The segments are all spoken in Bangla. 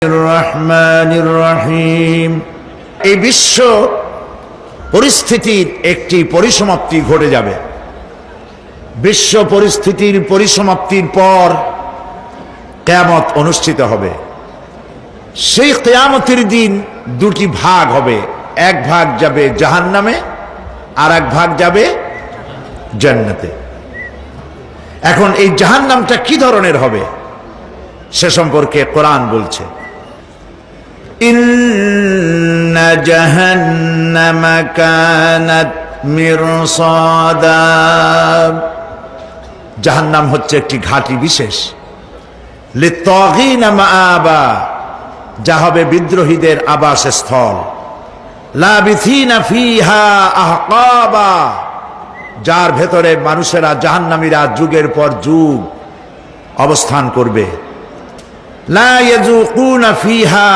রহমানির রহিম। এই বিশ্ব পরিস্থিতির একটি পরিসমাপ্তি ঘটে যাবে। বিশ্ব পরিস্থিতির পরিসমাপ্তির পর কিয়ামত অনুষ্ঠিত হবে। সেই কিয়ামতের দিন দুটি ভাগ হবে, এক ভাগ যাবে জাহান্নামে আর এক ভাগ যাবে জান্নাতে। এখন এই জাহান্নামটা কি ধরনের হবে সে সম্পর্কে কোরআন বলছে, ইন্না জাহান্নামা কানাত মিরসাদা। জাহান্নাম হচ্ছে একটি ঘাঁটি বিশেষ, লিত্তাগিনা মাআবা, যা হবে বিদ্রোহীদের আবাসস্থল, লাবিথিনা ফিহা আহকাবা, যার ভেতরে মানুষেরা জাহান্নামীরা যুগের পর যুগ অবস্থান করবে। লা ইয়াযুকুনা ফিহা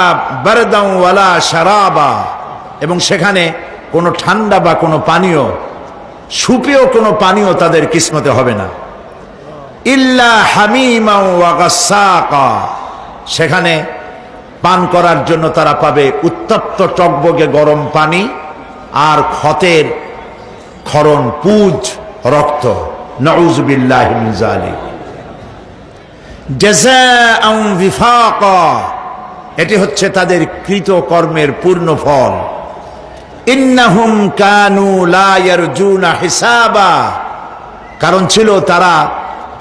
বারদান ওয়ালা শারাবা, এবং সেখানে কোনো ঠান্ডা বা কোনো পানীয়, সুপেয় কোনো পানীয় তাদের কিসমতে হবে না। ইল্লা হামিমা ওয়া গাসসাকা, সেখানে পান করার জন্য তারা পাবে উত্তপ্ত টকবগে গরম পানি আর ক্ষতের ক্ষরণ পুজ রক্ত। নাউযু বিল্লাহি মিন যালিক। জাযাআন বিফাকা, এটি হচ্ছে তাদের কৃত কর্মের পূর্ণ ফল। ইন্নাহুম কানু লা ইয়ারজুনা হিসাবা, কারণ ছিল তারা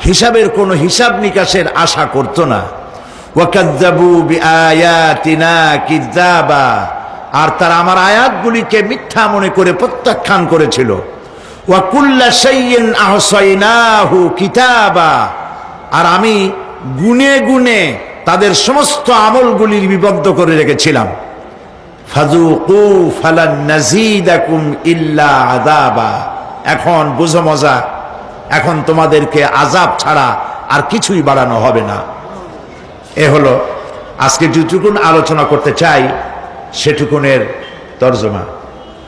হিসাবের কোনো হিসাব নিকাশের আশা করত না। ওয়াকাযযাবু বিআয়াতিনা কিযাবা, আর তারা আমার আয়াতগুলিকে মিথ্যা মনে করে প্রত্যাখ্যান করেছিল। ওয়া কুল্লা শাইইন আহসাইনাহু কিতাবা, আর আমি গুনে গুনে তাদের সমস্ত আমলগুলি লিপিবদ্ধ করে রেখেছিলাম। ফাযুকু ফালান নাযীদাকুম ইল্লা আযাবা, এখন বুঝো মজা, এখন তোমাদেরকে আযাব ছাড়া আর কিছুই বাড়ানো হবে না। এ হলো আজকে যেটুকুন আলোচনা করতে চাই সেটুকুনের তর্জমা।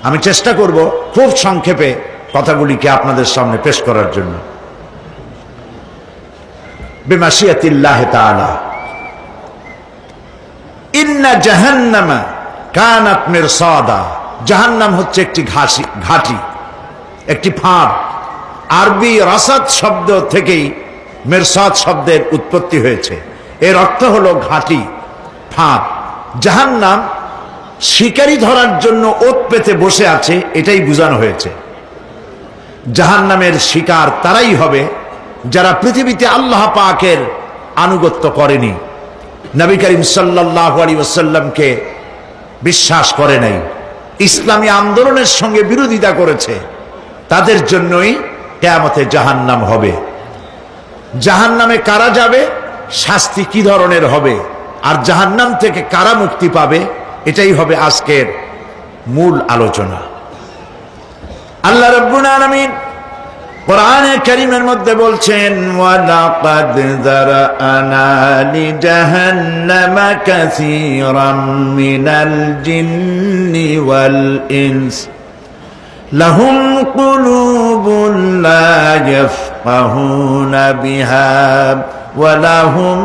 আমি চেষ্টা করব খুব সংক্ষেপে কথাগুলিকে আপনাদের সামনে পেশ করার জন্য। বিমাশিয়াতিল্লাহি তাআলা। ইন্না জাহান্নামা কানাত মিরসাদা, জাহান্নাম হচ্ছে একটি ঘাঁটি, একটি ফাঁদ। আরবি রাসাদ শব্দ থেকেই মিরসাদ শব্দের উৎপত্তি হয়েছে। এর অর্থ হলো ঘাঁটি, ফাঁদ। জাহান্নাম শিকারি ধরার জন্য ওত পেতে বসে আছে, এটাই বোঝানো হয়েছে। জাহান্নামের শিকার তারাই হবে যারা পৃথিবীতে আল্লাহ পাকের আনুগত্য করেনি, নবী করিম সাল্লাল্লাহু আলাইহি ওয়াসাল্লামকে বিশ্বাস করে নাই, ইসলামী আন্দোলনের সঙ্গে বিরোধিতা করেছে, তাদের জন্যই কিয়ামতে জাহান্নাম হবে। জাহান্নামে কারা যাবে, শাস্তি কি ধরনের হবে, আর জাহান্নাম থেকে কারা মুক্তি পাবে, এটাই হবে আজকের মূল আলোচনা। আল্লাহ রাব্বুল আলামিন কোরআনে কারীমের মধ্যে বলছেন, ওয়ালাকাদ যারানা লিজাহান্নামা কাসীরাম মিনাল জিন্নি ওয়াল ইনস লাহুম কুলুবুন লা ইয়াফকাহুনা বিহা ওয়া লাহুম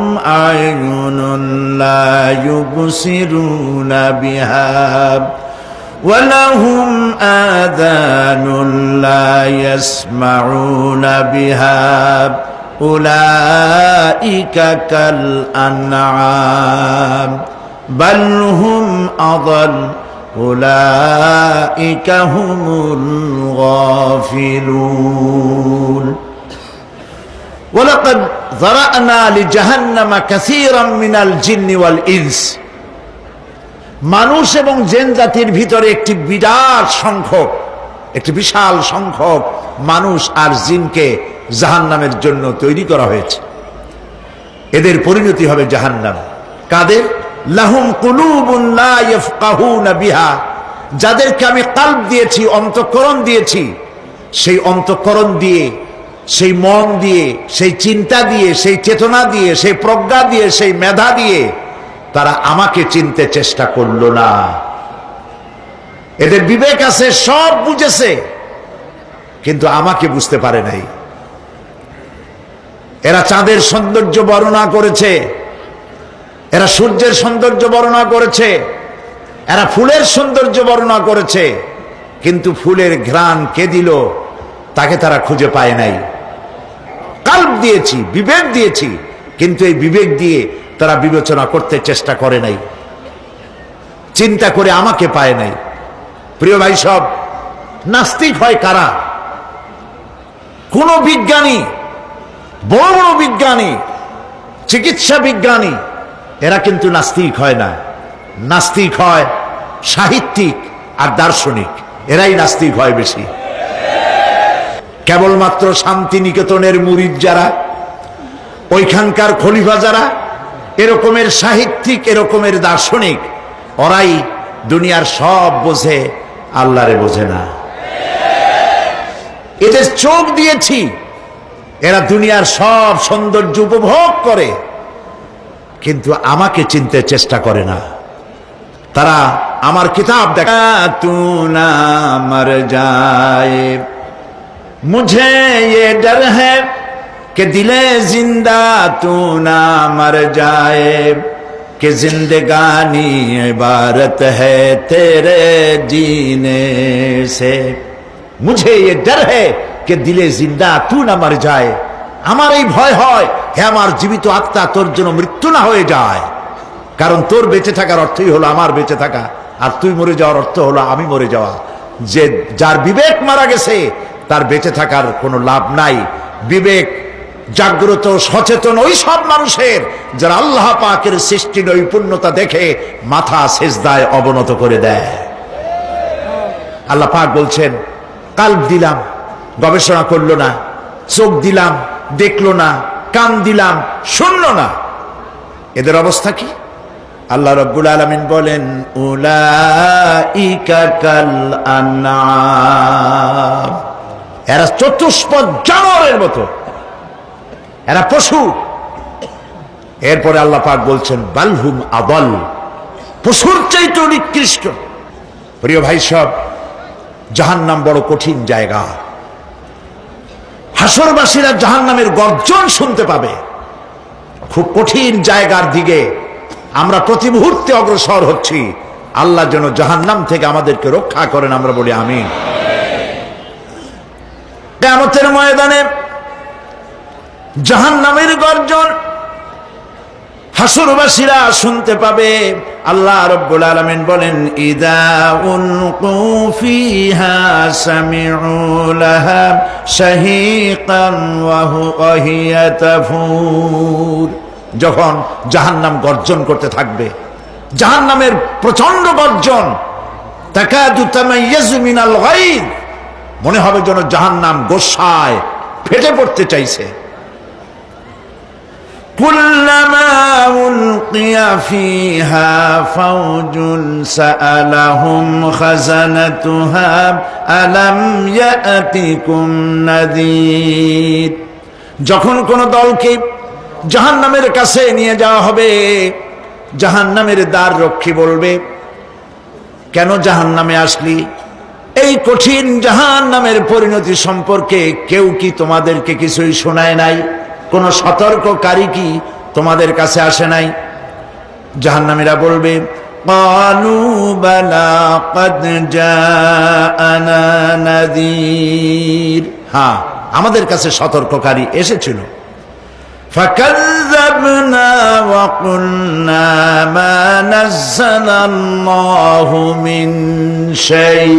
আ'য়ুনুন লা ইউবসিরুনা বিহা وَلَهُمْ آذَانٌ لَا يَسْمَعُونَ بِهَا أُولَئِكَ كَالْأَنْعَامِ بَلْ هُمْ أَضَلُّ أُولَئِكَ هُمُ الْغَافِلُونَ وَلَقَدْ ذَرَأْنَا لِجَهَنَّمَ كَثِيرًا مِنَ الْجِنِّ وَالْإِنسِ, মানুষ এবং জিন জাতির ভিতরে একটি বিশাল সংখ্যক মানুষ আর জিনকে জাহান্নামের জন্য তৈরি করা হয়েছে। এদের পরিণতি হবে জাহান্নাম। কাদের? লাহুম কুলুবুন লা ইয়াফকাহুনা বিহা, যাদেরকে আমি কলব দিয়েছি, অন্তঃকরণ দিয়েছি, সেই অন্তঃকরণ দিয়ে, সেই মন দিয়ে, সেই চিন্তা দিয়ে, সেই চেতনা দিয়ে, সেই প্রজ্ঞা দিয়ে, সেই মেধা দিয়ে তারা আমাকে চিনতে চেষ্টা করলো না। এদের বিবেক আছে, সব বুঝেছে, কিন্তু আমাকে বুঝতে পারে নাই। এরা চাঁদের সৌন্দর্য বর্ণনা করেছে, এরা সূর্যের সৌন্দর্য বর্ণনা করেছে, এরা ফুলের সৌন্দর্য বর্ণনা করেছে, কিন্তু ফুলের ঘ্রাণ কে দিল তাকে তারা খুঁজে পায় নাই। কাল্ব দিয়েছি, বিবেক দিয়েছি, কিন্তু এই বিবেক দিয়ে তারা বিবেচনা করতে চেষ্টা করে নাই, চিন্তা করে আমাকে পায় নাই। প্রিয় ভাই সব, নাস্তিক হয় কারা? কোন বিজ্ঞানী, বড় বড় বিজ্ঞানী, চিকিৎসা বিজ্ঞানী, এরা কিন্তু নাস্তিক হয় না। নাস্তিক হয় সাহিত্যিক আর দার্শনিক, এরাই নাস্তিক হয় বেশি। কেবলমাত্র শান্তিনিকেতনের মুরিদ যারা, ওইখানকার খলিফা যারা, এরকমের সাহিত্যিক, এরকমের দার্শনিক, ওরাই দুনিয়ার সব বোঝে, আল্লাহরে বোঝে না। এদের চোখ দিয়েছি, এরা দুনিয়ার সব সৌন্দর্য উপভোগ করে, কিন্তু আমাকে চিনতে চেষ্টা করে না। তারা আমার কিতাব দেখা, তু না মর যায়, মুঝে ये डर है कि दिले जिंदा तू ना मर जाए, कि जिंदगानी इबारत है तेरे जीने से, मुझे ये डर है कि दिले जिंदा तू ना मर जाए। আমার এই ভয় হয়, হে আমার জীবিত আত্মা, তোর জন্য মৃত্যু না হয়ে যায়। কারণ তোর বেঁচে থাকার অর্থই হলো আমার বেঁচে থাকা, আর তুই মরে যাওয়ার অর্থ হলো আমি মরে যাওয়া। যে যার বিবেক মারা গেছে তার বেঁচে থাকার কোনো লাভ নাই। বিবেক জাগ্রত সচেতন ওই সব মানুষের যারা আল্লাহ পাকের সৃষ্টি নৈপুণ্যতা দেখে মাথা সেজদায় অবনত করে দেয়। আল্লাহ পাক বলছেন, কাল্ব দিলাম, গবেষণা করলো না, চোখ দিলাম, দেখলো না, কান দিলাম, শুনলো না। এদের অবস্থা কি? আল্লাহ রাব্বুল আলামিন বলেন, উলাইকা কাল আনআম, এরা চতুষ্পদ জানোয়ারের মতো, এরা পশু। এরপরে আল্লাহ পাক বলছেন, বালহুম আদাল, পশুর চাইতে নিকৃষ্ট। প্রিয় ভাই সব, জাহান্নাম বড় কঠিন জায়গা। হাসরবাসীরা জাহান্নামের গর্জন শুনতে পাবে। খুব কঠিন জায়গার দিকে আমরা প্রতি মুহূর্তে অগ্রসর হচ্ছি। আল্লাহ যেন জাহান্নাম থেকে আমাদেরকে রক্ষা করেন, আমরা বলি আমিন। কিয়ামতের ময়দানে জাহান্নামের গর্জন হাসরবাসীরা শুনতে পাবে। আল্লাহ রাব্বুল আলামিন বলেন, ইদা উলকু ফিহা সামিউ লাহা শাহীকান ওয়া হিয়া তাফুর, যখন জাহান্নাম গর্জন করতে থাকবে, জাহান্নামের প্রচন্ড গর্জন, তাকাদু তামাইয়াজু মিনাল গায়দ, মনে হবে যেন জাহান্নাম গোসায় ফেটে পড়তে চাইছে। কুল্লামা উলকিয়া ফিহা ফাওজুন সাআলাহুম খাজানাতুহা আলাম ইয়াতিকুম নাযীর, যখন কোন দলকে জাহান্নামের কাছে নিয়ে যাওয়া হবে, জাহান্নামের দ্বার রক্ষী বলবে, কেন জাহান্নামে আসলি? এই কঠিন জাহান্নামের পরিণতি সম্পর্কে কেউ কি তোমাদেরকে কিছুই শোনায় নাই? কোন সতর্ককারী কি তোমাদের কাছে আসে নাই? জাহান্নামীরা বলবে, ক্বালু বালা ক্বাদ জাআনা নাযীর, হ্যাঁ আমাদের কাছে সতর্ককারী এসেছিল। ফাকাযযাবনা ওয়া কুলনা মা নাযালাল্লাহু মিন শাই,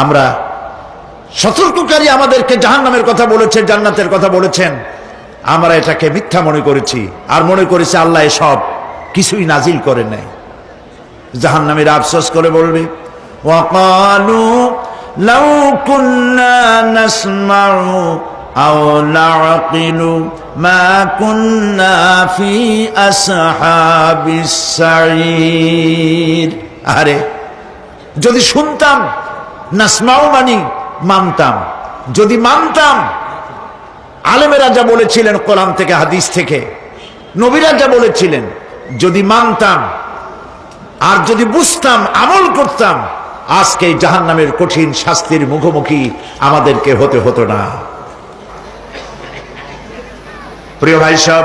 আমরা সতর্ককারী আমাদেরকে জাহান্নামের কথা বলেছেন, জান্নাতের কথা বলেছেন, আমরা এটাকে মিথ্যা মনে করেছি, আর মনে করেছি আল্লাহ সব কিছুই নাজিল করেন নাই। জাহান্নামীরা আফসোস করে বলবে, ওয়াকালু লাউ কুন্না নাসমাউ আও নাআকিলু মা কুন্না ফি আসহাবিস সাঈর, আরে যদি শুনতাম, নাসমাউ মানি মানতাম, যদি মানতাম, আলেমেরা যা বলেছিলেন কোরআন থেকে হাদিস থেকে, নবীরা যা বলেছিলেন, যদি মানতাম আর যদি বুঝতাম, আমল করতাম, আজকে জাহান্নামের কঠিন শাস্তির মুখোমুখি আমাদেরকে হতে হতো না। প্রিয় ভাই সব,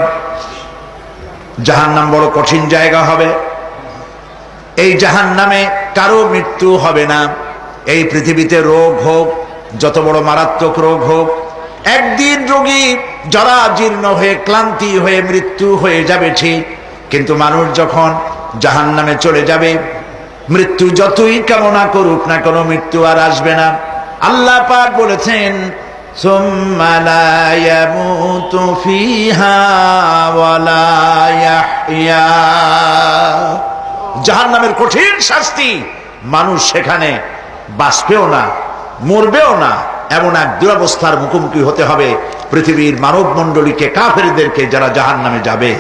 জাহান্নাম বড় কঠিন জায়গা হবে। এই জাহান্নামে কারো মৃত্যু হবে না। এই পৃথিবীতে রোগ হোক, যত বড় মারাত্মক রোগ হোক, একদিন রোগী জরাজীর্ণ হয়ে ক্লান্তি হয়ে মৃত্যু হয়ে যাবে ঠিক, কিন্তু মানুষ যখন জাহান্নামে চলে যাবে, মৃত্যু যতই কামনা করুক না কোনো মৃত্যু আর আসবে না। আল্লাহ পাক বলেছেন, সুম্মা লা ইয়ামুতু ফিহা ওয়া লা ইয়াহইয়া। জাহান্নামের কঠিন শাস্তি, মানুষ সেখানে বাঁচবেও না, মরবেও না, এমন এক দুরবস্থার মুখোমুখি হতে হবে পৃথিবীর মানব মণ্ডলীকে, কাফেরদেরকে, যারা জাহান্নামে যাবে।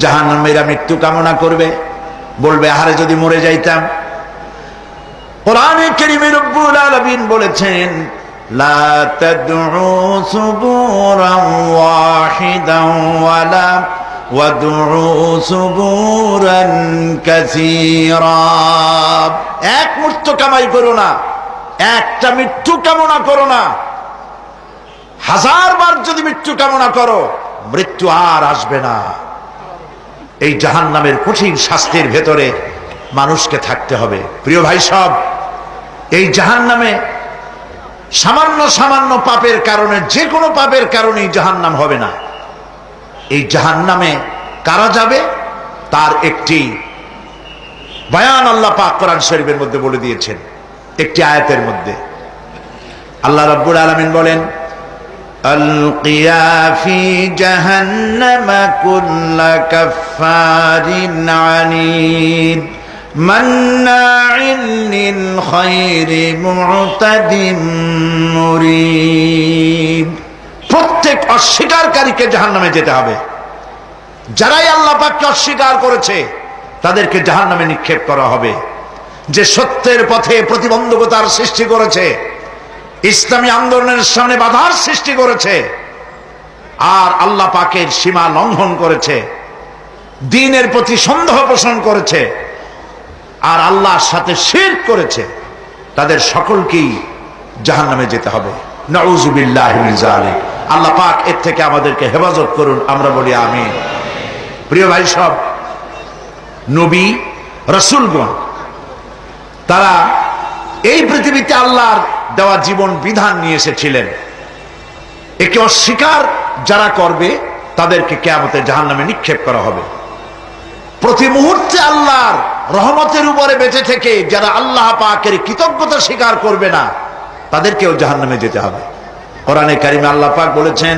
জাহান্নামীরা মৃত্যু কামনা করবে, বলবে আহারে যদি মরে যাইতাম। কোরআনে কারীমে রব্বুল আলামিন বলেছেন, লা তাদউ সুবুরান ওয়াহিদান ওয়ালা ওয়াদউ সুবুরান কাসীরা। এক মৃত্যু কামাই করো না, একটা মৃত্যু কামনা করো না। 1000 বার যদি মৃত্যু কামনা করো, মৃত্যু আর আসবে না। এই জাহান্নামের কঠিন শাস্তির ভেতরে মানুষকে থাকতে হবে। প্রিয় ভাই সব, এই জাহান্নামে সামান্য সামান্য পাপের কারণে, যে কোনো পাপের কারণেই জাহান্নাম হবে না। এই জাহান্নামে কারা যাবে তার একটি বয়ান আল্লাহ পাক কোরআন শরীফের মধ্যে বলে দিয়েছেন। একটি আয়াতের মধ্যে আল্লাহ রাব্বুল আলামিন বলেন, আলকিয়া ফি জাহান্নামা কুল্লা কাফফারিন আনিদ মান্নাইন লিল খায়রি মু'তাদিম মুরিব। প্রত্যেক অস্বীকারীকে জাহান্নামে যেতে হবে। যারাই আল্লাহ পাককে অস্বীকার করেছে তাদেরকে জাহান্নামে নিক্ষেপ করা হবে। যে সত্যের পথে প্রতিবন্ধকতার সৃষ্টি করেছে, ইসলামী আন্দোলনের সামনে বাধার সৃষ্টি করেছে, আর আল্লাহ পাকের সীমা লঙ্ঘন করেছে, দ্বীনের প্রতি সন্দেহ পোষণ করেছে, আর আল্লাহর সাথে শিরক করেছে, তাদের সকলকেই জাহান্নামে যেতে হবে। নাউযুবিল্লাহি মিন যালিক। আল্লাহ পাক এর থেকে আমাদেরকে হেফাজত করুন, আমরা বলি আমিন। প্রিয় ভাই সব, নবী রাসূলগণ তারা এই পৃথিবীতে আল্লাহর দেওয়া জীবন বিধান নিয়ে এসেছিলেন। একে অস্বীকার যারা করবে তাদেরকে কিয়ামতে জাহান্নামে নিক্ষেপ করা হবে। প্রতি মুহূর্তে আল্লাহর রহমতের উপরে বেঁচে থেকে যারা আল্লাহ পাকের কৃতজ্ঞতা স্বীকার করবে না, তাদেরকেও জাহান্নামে যেতে হবে। কোরআনে কারিমে আল্লাহ পাক বলেছেন,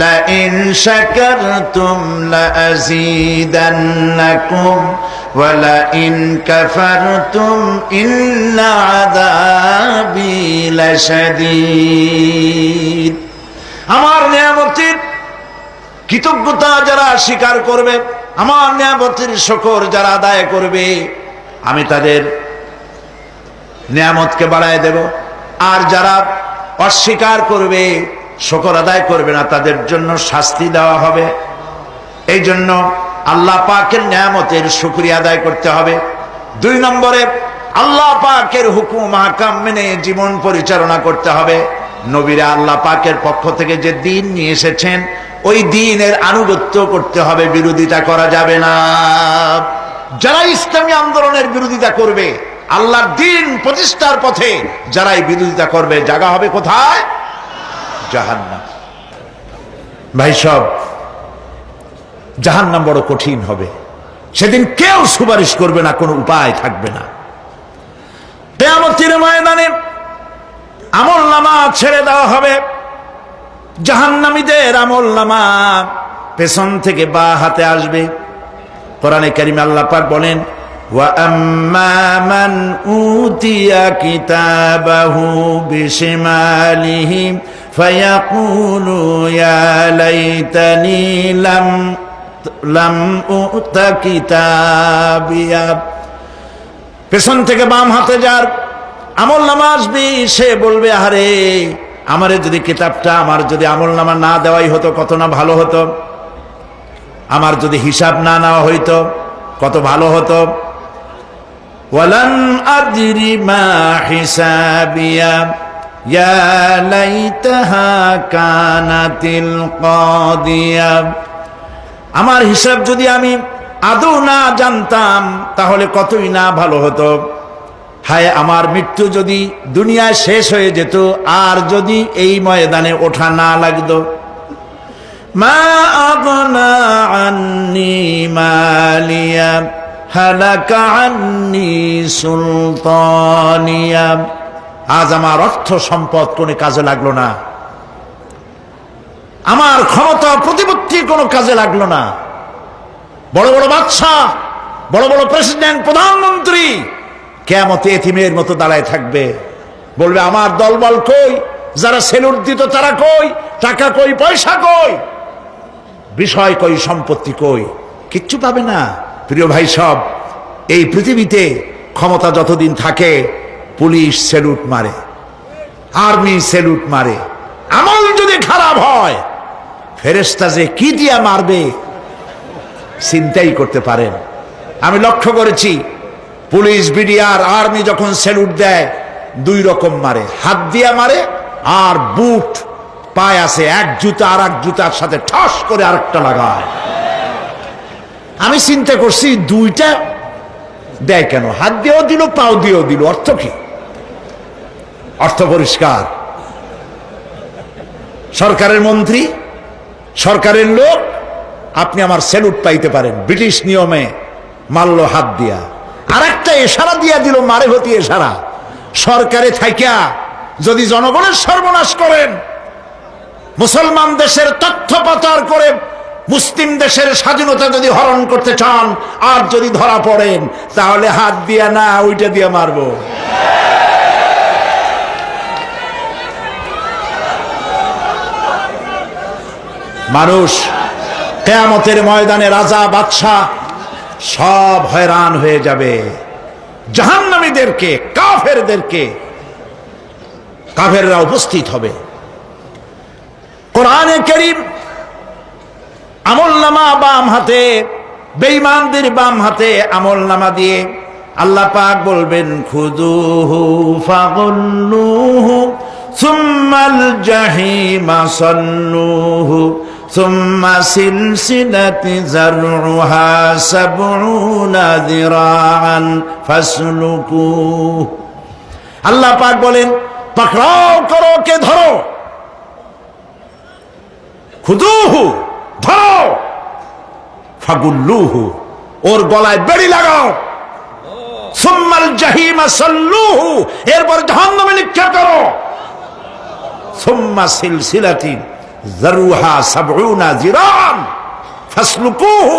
লা ইন শাকারতুম লা আযীদান্নাকুম ওয়া লা ইন কাফারতুম ইন্না আযাবি লাশাদীদ। আমার নিয়ামতের কৃতজ্ঞতা যারা স্বীকার করবে, আমার নিয়ামতের শুকর যারা আদায় করবে, আমি তাদের নিয়ামতকে বাড়ায় দেব। আর যারা অস্বীকার করবে, শুকর আদায় করবে না, তাদের জন্য শাস্তি দেওয়া হবে। এই জন্য আল্লাহ পাকের নিয়ামতের শুকরিয়া আদায় করতে হবে। 2 নম্বরে আল্লাহ পাকের হুকুম আহকাম মেনে জীবন পরিচালনা করতে হবে। নবীরা আল্লাহ পাকের পক্ষ থেকে যে দ্বীন নিয়ে এসেছেন, ওই দ্বীনের আনুগত্য করতে হবে, বিরোধিতা করা যাবে না। যারা ইসলামী আন্দোলনের বিরোধিতা করবে, আল্লাহর দ্বীন প্রতিষ্ঠার পথে যারাই বিরোধিতা করবে, জায়গা হবে কোথায়? জাহান্নাম। ভাই সব, জাহান্নাম বড় কঠিন হবে। সেদিন কেউ সুপারিশ করবে না, কোনো উপায় থাকবে না। কিয়ামতের ময়দানে আমলনামা ছেড়ে দেওয়া হবে। জাহান্নামীদের আমলনামা পেছন থেকে বা হাতে আসবে। কোরআনে কারিমে আল্লাহ পাক বলেন, ওয়া আম্মা মান উতিয়া কিতাবাহু বিশিমালিহি ফায়াকুলু ইয়া লাইতানি লাম উতা কিতাবিয়া। পেছন থেকে বাম হাতে যার আমলনামা আসবে, সে বলবে, আরে আমারে যদি কিতাবটা, আমার যদি আমলনামা না দেওয়াই হতো কত না ভালো হতো, আমার যদি হিসাব না নেওয়া হইতো কত ভালো হতো। ওয়ালান আদরি মা হিসাবিয়া ইয়া লাইতাহা কানাতিল কাদিয়া। আমার হিসাব যদি আমি আদৌ না জানতাম তাহলে কতই না ভালো হতো। হায় আমার মৃত্যু যদি দুনিয়ায় শেষ হয়ে যেত, আর যদি এই ময়দানে ওঠা না লাগতো। মা আগনা আন্নি মালিয়া হালাকা আন্নি সুলতানিয়া। আজ আমার অর্থ সম্পদ কোনো কাজে লাগলো না, আমার ক্ষমতা প্রতিপত্তি কোনো কাজে লাগলো না। বড় বড় বাদশাহ, বড় বড় প্রেসিডেন্ট, প্রধানমন্ত্রী কিয়ামতে এতিমের মতো দাঁড়ায় থাকবে, বলবে আমার দলবল কই, যারা সেলুট দিত তারা কই, টাকা কই, পয়সা কই, বিষয় কই, সম্পত্তি কই, কিচ্ছু পাবে না। প্রিয় ভাই সব, এই পৃথিবীতে ক্ষমতা যতদিন থাকে পুলিশ সেলুট মারে, আর্মি সেলুট মারে। আমল যদি খারাপ হয় ফেরেশতা যে কি দিয়া মারবে চিন্তাই করতে পারেন। আমি লক্ষ্য করেছি পুলিশ, বিডিআর, আর্মি যখন সেলুট দেয় দুই রকম মারে, হাত দিয়া মারে আর বুট পায় আছে এক জুতা আর এক জুতার সাথে ঠাস করে আরেকটা লাগায়। আমি চিন্তা করছি দুইটা দেয় কেন, হাত দিয়েও দিল পাও দিয়েও দিল, অর্থ কি? অর্থ পরিষ্কার। সরকারের মন্ত্রী, সরকারের লোক, আপনি আমার সেলুট পাইতে পারেন, ব্রিটিশ নিয়মে মারল হাত দিয়া, আর একটা ইশারা দিয়া দিল, মারে হতি ইশারা। সরকারে থাইকা যদি জনগণের সর্বনাশ করেন, মুসলমান দেশের তথ্য পাচার করে মুসলিম দেশের স্বাধীনতা যদি হরণ করতে চান, আর যদি ধরা পড়েন তাহলে হাত দিয়া না ওইটা দিয়ে মারবো। মানুষ কিয়ামতের ময়দানে রাজা বাদশাহ সব হয়রান হয়ে যাবে। জাহান্নামীদেরকে, কাফেরদেরকে, কাফেররা উপস্থিত হবে। কোরআনে কারীম আমলনামা বাম হাতে, বেঈমানদের বাম হাতে আমলনামা দিয়ে আল্লাহ পাক বলবেন খুযুহু ফাগুল্লুহু সুম্মাল জাহিমা সাল্লুহু সুম্মা সিলসিলাতি যারউহা সাবউনা যিরাআন ফাসলুকুহু। আল্লাহ পাক বলেন পাকড়াও করো, কে ধরো, খুযুহু ধরো, ফাগুল্লুহু ওর গলায় বেড়ি লাগাও, সুম্মাল জাহিমা সাল্লুহু এরপর জাহান্নামে নিক্ষেপ করো, সুম্মা সিলসিলাতি যারউহা সাবউনা যিরাআন ফাসলুকুহু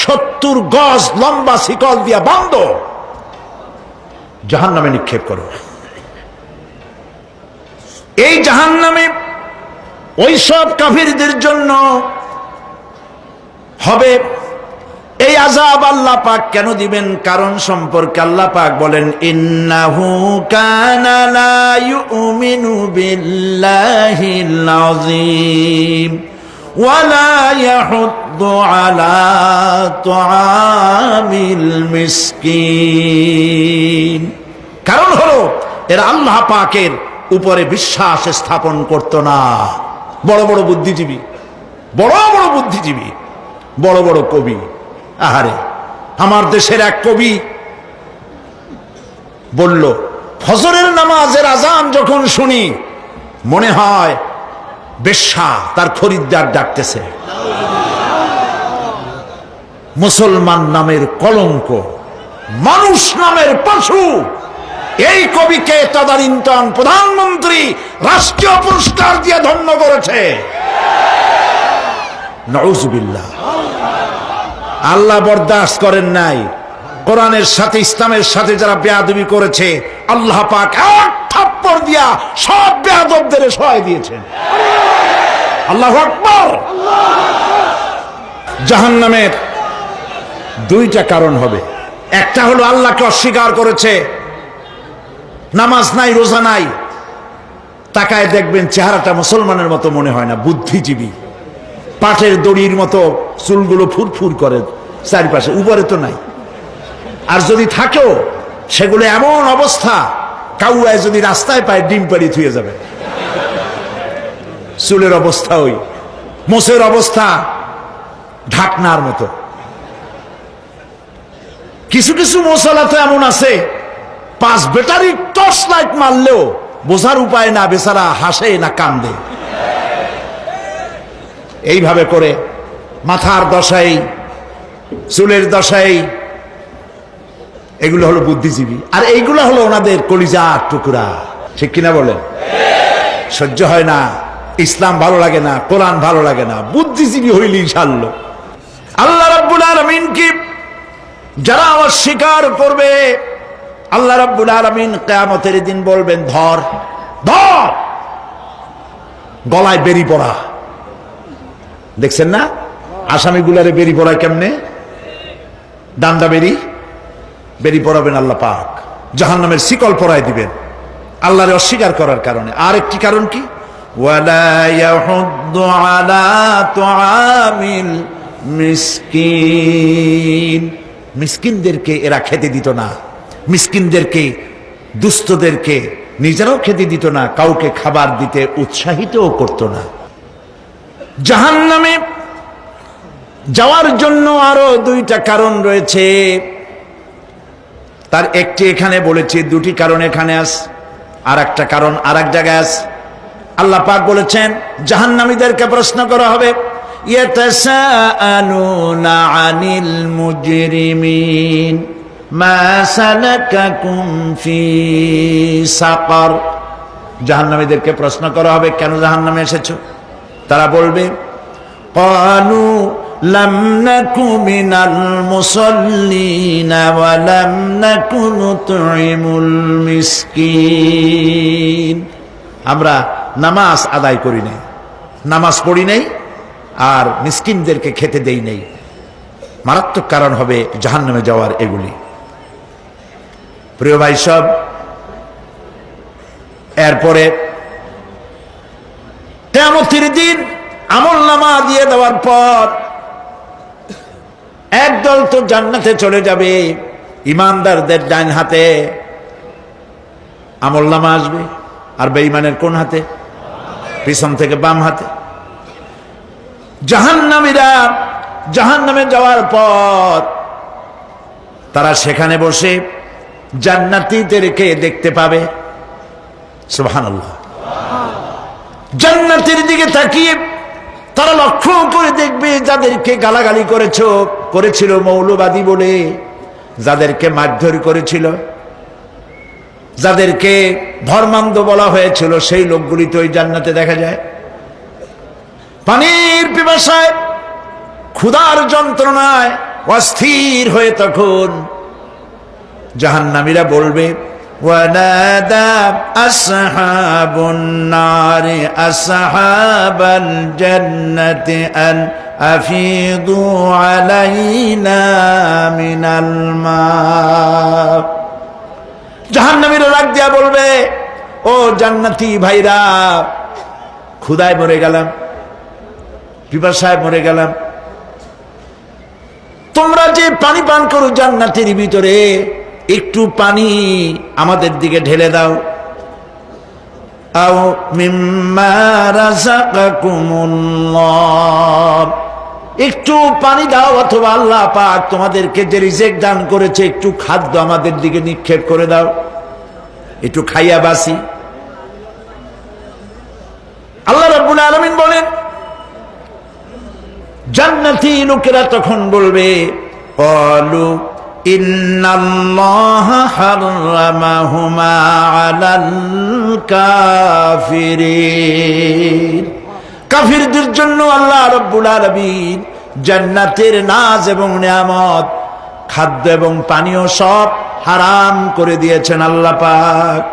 70 গজ লম্বা শিকল দিয়া বাঁধো, জাহান্নামে নিক্ষেপ করো। এই জাহান্নামে ওই সব কাফিরদের জন্য হবে এই আযাব। আল্লাহ পাক কেন দিবেন কারণ সম্পর্কে আল্লাহ পাক বলেন ইন্নাহু কানা লা ইউমিনু বিল্লাহিল আযীম ওয়া লা ইয়াহুদ্দু আলা তুআমিল মিসকিন। কারণ হলো এরা আল্লাহ পাকের উপরে বিশ্বাস স্থাপন করত না। বড় বড় বুদ্ধিজীবী, বড় বড় বুদ্ধিজীবী, বড় বড় কবি, আহারে আমার দেশের এক কবি বলল ফজরের নামাজের আজান যখন শুনি মনে হয় বেশ্যা তার খরিদ্দার ডাকতেছে। মুসলমান নামের কলঙ্ক, মানুষ নামের পশু। এই কবিকে তদানীন্তন প্রধানমন্ত্রী রাষ্ট্রীয় পুরস্কার দিয়ে ধন্য করেছে। নাউযুবিল্লাহ। আল্লাহ বরদাস্ত করেন নাই। কোরআনের সাথে ইসলামের সাথে যারা বেয়াদবি করেছে আল্লাহ পাক এক থাপ্পড় দিয়া সব বেয়াদবদের সহায় দিয়েছেন। আল্লাহু আকবার। জাহান্নামের দুইটা কারণ হবে। একটা হলো আল্লাহকে অস্বীকার করেছে, নামাজ নাই, রোজা নাই, তাকায় দেখবেন চেহারাটা মুসলমানের মতো মনে হয় না, বুদ্ধিজীবী, পাটের দড়ির মতো চুলগুলো ফুরফুর করে চারিপাশে, উপরে তো নাই। আর যদি থাকেও সেগুলো এমন অবস্থা কাউয়ায় যদি রাস্তায় পায় ডিম পাড়ি থুয়ে যাবে। চুলের অবস্থা ওই, মোষের অবস্থা ঢাকনার মতো। কিছু কিছু মশলা তো এমন আছে 5 ব্যাটারি টর্চ লাইট মারলেও বোঝার উপায় না, বেচারা হাসে না কান্দে। এইভাবে করে মাথার দশাই, চুলের দশাই, এগুলো হলো বুদ্ধিজীবী, আর এইগুলো হলো ওনাদের কলিজার টুকরা। ঠিক কিনা বলেন? সহ্য হয় না, ইসলাম ভালো লাগে না, কোরআন ভালো লাগে না, বুদ্ধিজীবী হইলি ইনশাআল্লাহ। আল্লাহ রাব্বুল আলামিন কি যারা অস্বীকার করবে, আল্লাহ রাব্বুল আলামিন কিয়ামতের দিন বলবেন, ধর ধর, গলায় বেরি পড়া। দেখছেন না আসামিগুলারে বেরি পড়ায় কেমনে? ডান্ডা বেরি পড়াবেন আল্লাহ পাক, জাহান্নামের শিকল পরায় দিবেন আল্লাহরে অস্বীকার করার কারণে। আর একটি কারণ কি? ওয়ালা ইয়াহুদ্দু আলা তুআমিল মিসকিন, মিসকিনদেরকে এরা খেতে দিত না, মিসকিনদেরকে, দুস্থদেরকে নিজেরাও খেতে দিত না, কাউকে খাবার দিতে উৎসাহিতও করত না। জাহান্নামে যাওয়ার জন্য আরো 2টা কারণ রয়েছে, তার একটি এখানে বলেছি, 2টি কারণ এখানে আছে, আর একটা কারণ আর এক জায়গায় আছে। আল্লাহ পাক বলেছেন জাহান্নামীদেরকে প্রশ্ন করা হবে, ইয়াতাসাআলুনা আনিল মুজরিমিন মা সালাকাকুম ফি সাকার। জাহান্নামীদেরকে প্রশ্ন করা হবে, কেন জাহান্নামে এসেছো? তারা বলবে, ক্বালু লাম নাকু মিনাল মুসাল্লিনা ওয়া লাম নাকু নুতঈমুল মিসকিন। আমরা নামাজ আদায় করি নাই, নামাজ পড়ি নাই, আর মিসকিনদেরকে খেতে দেই নাই। মারাত্মক কারণ হবে জাহান্নামে যাওয়ার এগুলি। প্রিয় ভাই সব, এরপরে কিয়ামতের দিন আমলনামা দিয়ে দেওয়ার পর একদল তো জান্নাতে চলে যাবে, ইমানদারদের ডান হাতে আমলনামা আসবে, আর বেঈমানের কোন হাতে? পিছন থেকে বাম হাতে। জাহান্নামীরা জাহান্নামে যাওয়ার পর তারা সেখানে বসে জান্নাতীদেরকে দেখতে পাবে। সুবহানাল্লাহ। জান্নাতের দিকে তাকিয়ে তারা লক্ষ্য করে দেখবে যাদেরকে গালাগালি করেছিল মৌলবাদী বলে, যাদেরকে মারধর করেছিল, যাদেরকে ধর্মান্ধ বলা হয়েছিল, সেই লোকগুলি তো ওই জান্নাতে দেখা যায়। পানির পিপাসায়, ক্ষুধার যন্ত্রণায় অস্থির হয়ে তখন জাহান্নামীরা বলবে, ওয়ানাদা আসহাবুন নারি আসহাবাল জান্নাতি আন আফিদু আলাইনা মিনাল মা। জাহান্নামীরা রাগ দিয়া বলবে, ও জান্নাতি ভাইরা, ক্ষুধায় মরে গেলাম, পিপাসায় মরে গেলাম, তোমরা যে পানি পান করো জান্নাতের ভিতরে, একটু পানি আমাদের দিকে ঢেলে দাও। আও মিম্মা রাযাকাকুমুল্লাহ, একটু পানি দাও, অথবা আল্লাহ পাক তোমাদেরকে যে রিজিক দান করেছে একটু খাদ্য আমাদের দিকে নিক্ষেপ করে দাও, একটু খাইয়া বাসি। আল্লাহ রাব্বুল আলামিন বলেন, জান্নাতি লোকেরা তখন বলবে, ক্বালু ইন্নাল্লাহা হারামাহুমা আলাল কাফিরিন। কাফিরদের জন্য আল্লাহ রাব্বুল আলামিন জান্নাতের নাজ এবং নিয়ামত, খাদ্য এবং পানীয় সব হারাম করে দিয়েছেন আল্লাহ পাক।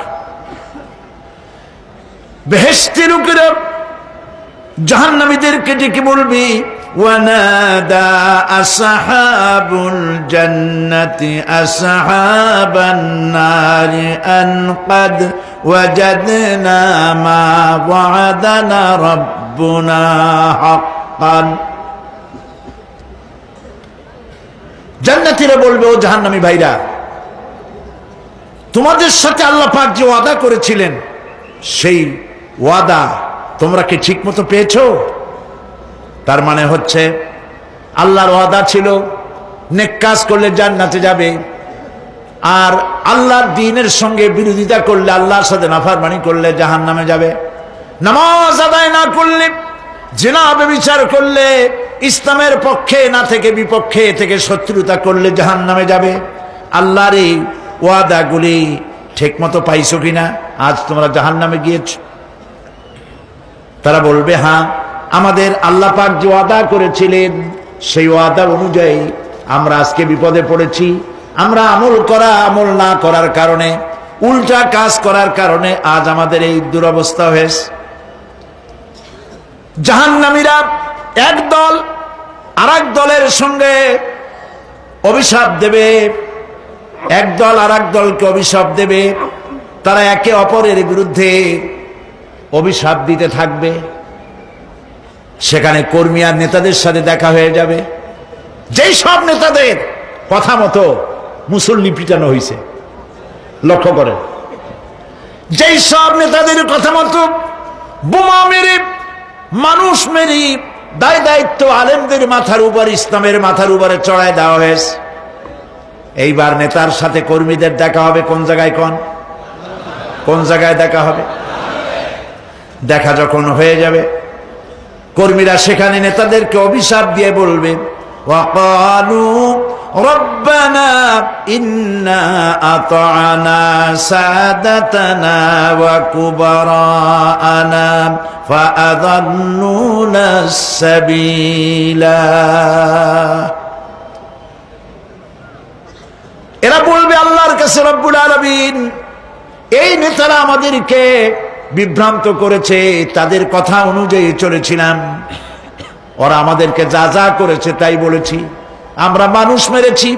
বেহেশতের লোকেরা জাহান্নামীদেরকে ডেকে বলবি, ওয়ানাদা আসহাবুল জান্নাতি আসহাবান নারি আন ক্বাদ ওয়াজাদনা মা ওয়া'দানা রাব্বুনা হাক্কান। জান্নাতীরা বলবে, ও জাহান্নামী ভাইরা, তোমাদের সাথে আল্লাহ পাক যে ওয়াদা করেছিলেন, সেই ওয়াদা তোমরা কি ঠিক মতো পেয়েছো? তার মানে হচ্ছে আল্লাহর ওয়াদা ছিল নেক কাজ করলে জান্নাতে যাবে, আর আল্লাহর দ্বীনের সঙ্গে বিরোধিতা করলে, আল্লাহর সাথে নাফরমানি করলে জাহান্নামে যাবে। নামাজ আদায় না করলে, জিনা ব্যভিচার করলে, ইসলামের পক্ষে না থেকে বিপক্ষে থেকে শত্রুতা করলে জাহান্নামে যাবে। আল্লাহর এই ওয়াদাগুলি ঠিক মতো পাইছো কিনা? আজ তোমরা জাহান্নামে গিয়েছ। তারা বলবে, হ্যাঁ, আমাদের আল্লাহ পাক যে ওয়াদা করেছিলেন সেই ওয়াদা অনুযায়ী আমরা আজকে বিপদে পড়েছি। আমরা আমল না করার কারণে, উল্টা কাজ করার কারণে আজ আমাদের এই দুরবস্থা হয়েছে। জাহান্নামীরা এক দল আরেক দলের সঙ্গে অভিশাপ দেবে, এক দল আরেক দলকে অভিশাপ দেবে। তারা একে অপরের বিরুদ্ধে অভিশাপ দিতে থাকবে। সেখানে কর্মী আর নেতাদের সাথে দেখা হয়ে যাবে। যেই সব নেতাদের কথা মতো মুসল্লি পিটানো হয়েছে, লক্ষ্য করেন, যেই সব নেতাদের কথা মতো বোমা মেরে, মানুষ মেরে, দায় দায়িত্ব আলেমদের মাথার উপর, ইসলামের মাথার উপরে চড়ায় দেওয়া হয়েছে। এইবার নেতার সাথে কর্মীদের দেখা হবে কোন জায়গায়? কোন জায়গায় দেখা হবে? দেখা যখন হয়ে যাবে, কর্মীরা সেখানে নেতাদেরকে অভিশাপ দিয়ে বলবে, ওয়াকালু রব্বানা ইন্না আতা'না সাদাতানা ওয়া কুবারানা ফাআযাল্লুনা সাবিলা। এরা বলবে আল্লাহর কাছে, রব্বুল আলামিন, এই নেতারা আমাদেরকে বিভ্রান্ত করেছে, তাদের কথা অনুযায়ী চলেছিলাম, ওরা আমাদেরকে যা যা করেছে তাই বলেছি। আমরা মানুষ মেরেছি,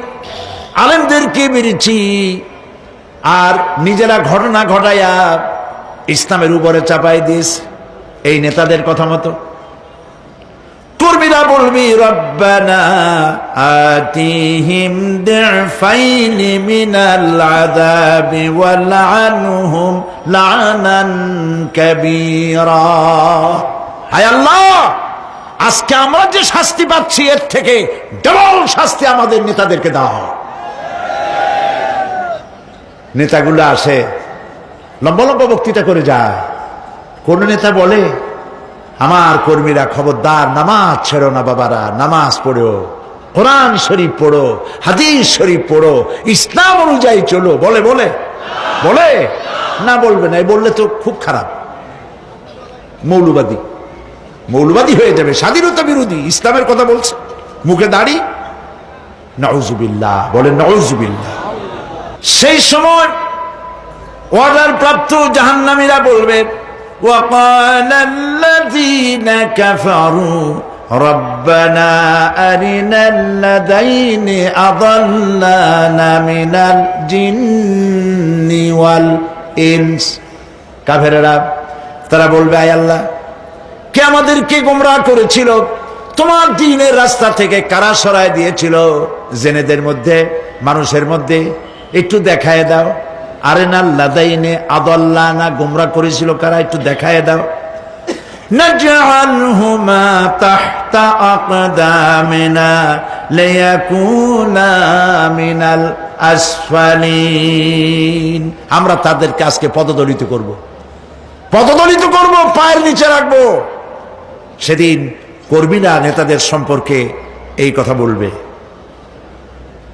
আলেমদেরকে মেরেছি, আর নিজেরা ঘটনা ঘটাইয়া ইসলামের উপরে চাপাই দিয়েছি এই নেতাদের কথা মতো। কর্মীরা বলবি, রব্বানা আতিহিম দিফাইনি মিনাল আযাবি ওয়ালআনহুম লা'নান কাবীরা। হায় আল্লাহ, আজকে আমরা যে শাস্তি পাচ্ছি এর থেকে ডবল শাস্তি আমাদের নেতাদেরকে দাও। নেতাগুলো আসে, লম্বা লম্বা বক্তৃতা করে যায়। কোন নেতা বলে, আমার কর্মীরা খবরদার, নামাজ ছেড়ো না বাবারা, নামাজ পড়ো, কোরআন শরীফ পড়ো, হাদিস শরীফ পড়ো, ইসলাম অনুযায়ী চলো। বলে বলে বলে না, বলবে না। বললে তো খুব খারাপ, মৌলবাদী হয়ে যাবে, স্বাধীনতা বিরোধী। ইসলামের কথা বলছে, মুখে দাড়ি, নাউজুবিল্লাহ, বলেন নাউজুবিল্লাহ। সেই সময় অর্ডার প্রাপ্ত জাহান্নামীরা বলবে, وقال الذين كفروا ربنا أرنا الذين أضلانا من الجن والإنس। কাফেররা তারা বলবে, আয় আল্লাহ, কে আমাদেরকে গোমরাহ করেছিল, তোমার দ্বীনের রাস্তা থেকে কারা সরায় দিয়েছিল, জেনেদের মধ্যে, মানুষের মধ্যে একটু দেখায় দাও। আরেনাল লাদাইনে আদাল্লানা, গোমরাহ করেছিল কারা, একটু দেখায় দাও। নাজআলহুমা তাহতা আকদামিনা লিয়াকুনা মিনাল আসফালিন। আমরা তাদেরকে আজকে পদদলিত করব, পায়ের নিচে রাখবো। সেদিন কর্মীরা নেতাদের সম্পর্কে এই কথা বলবে।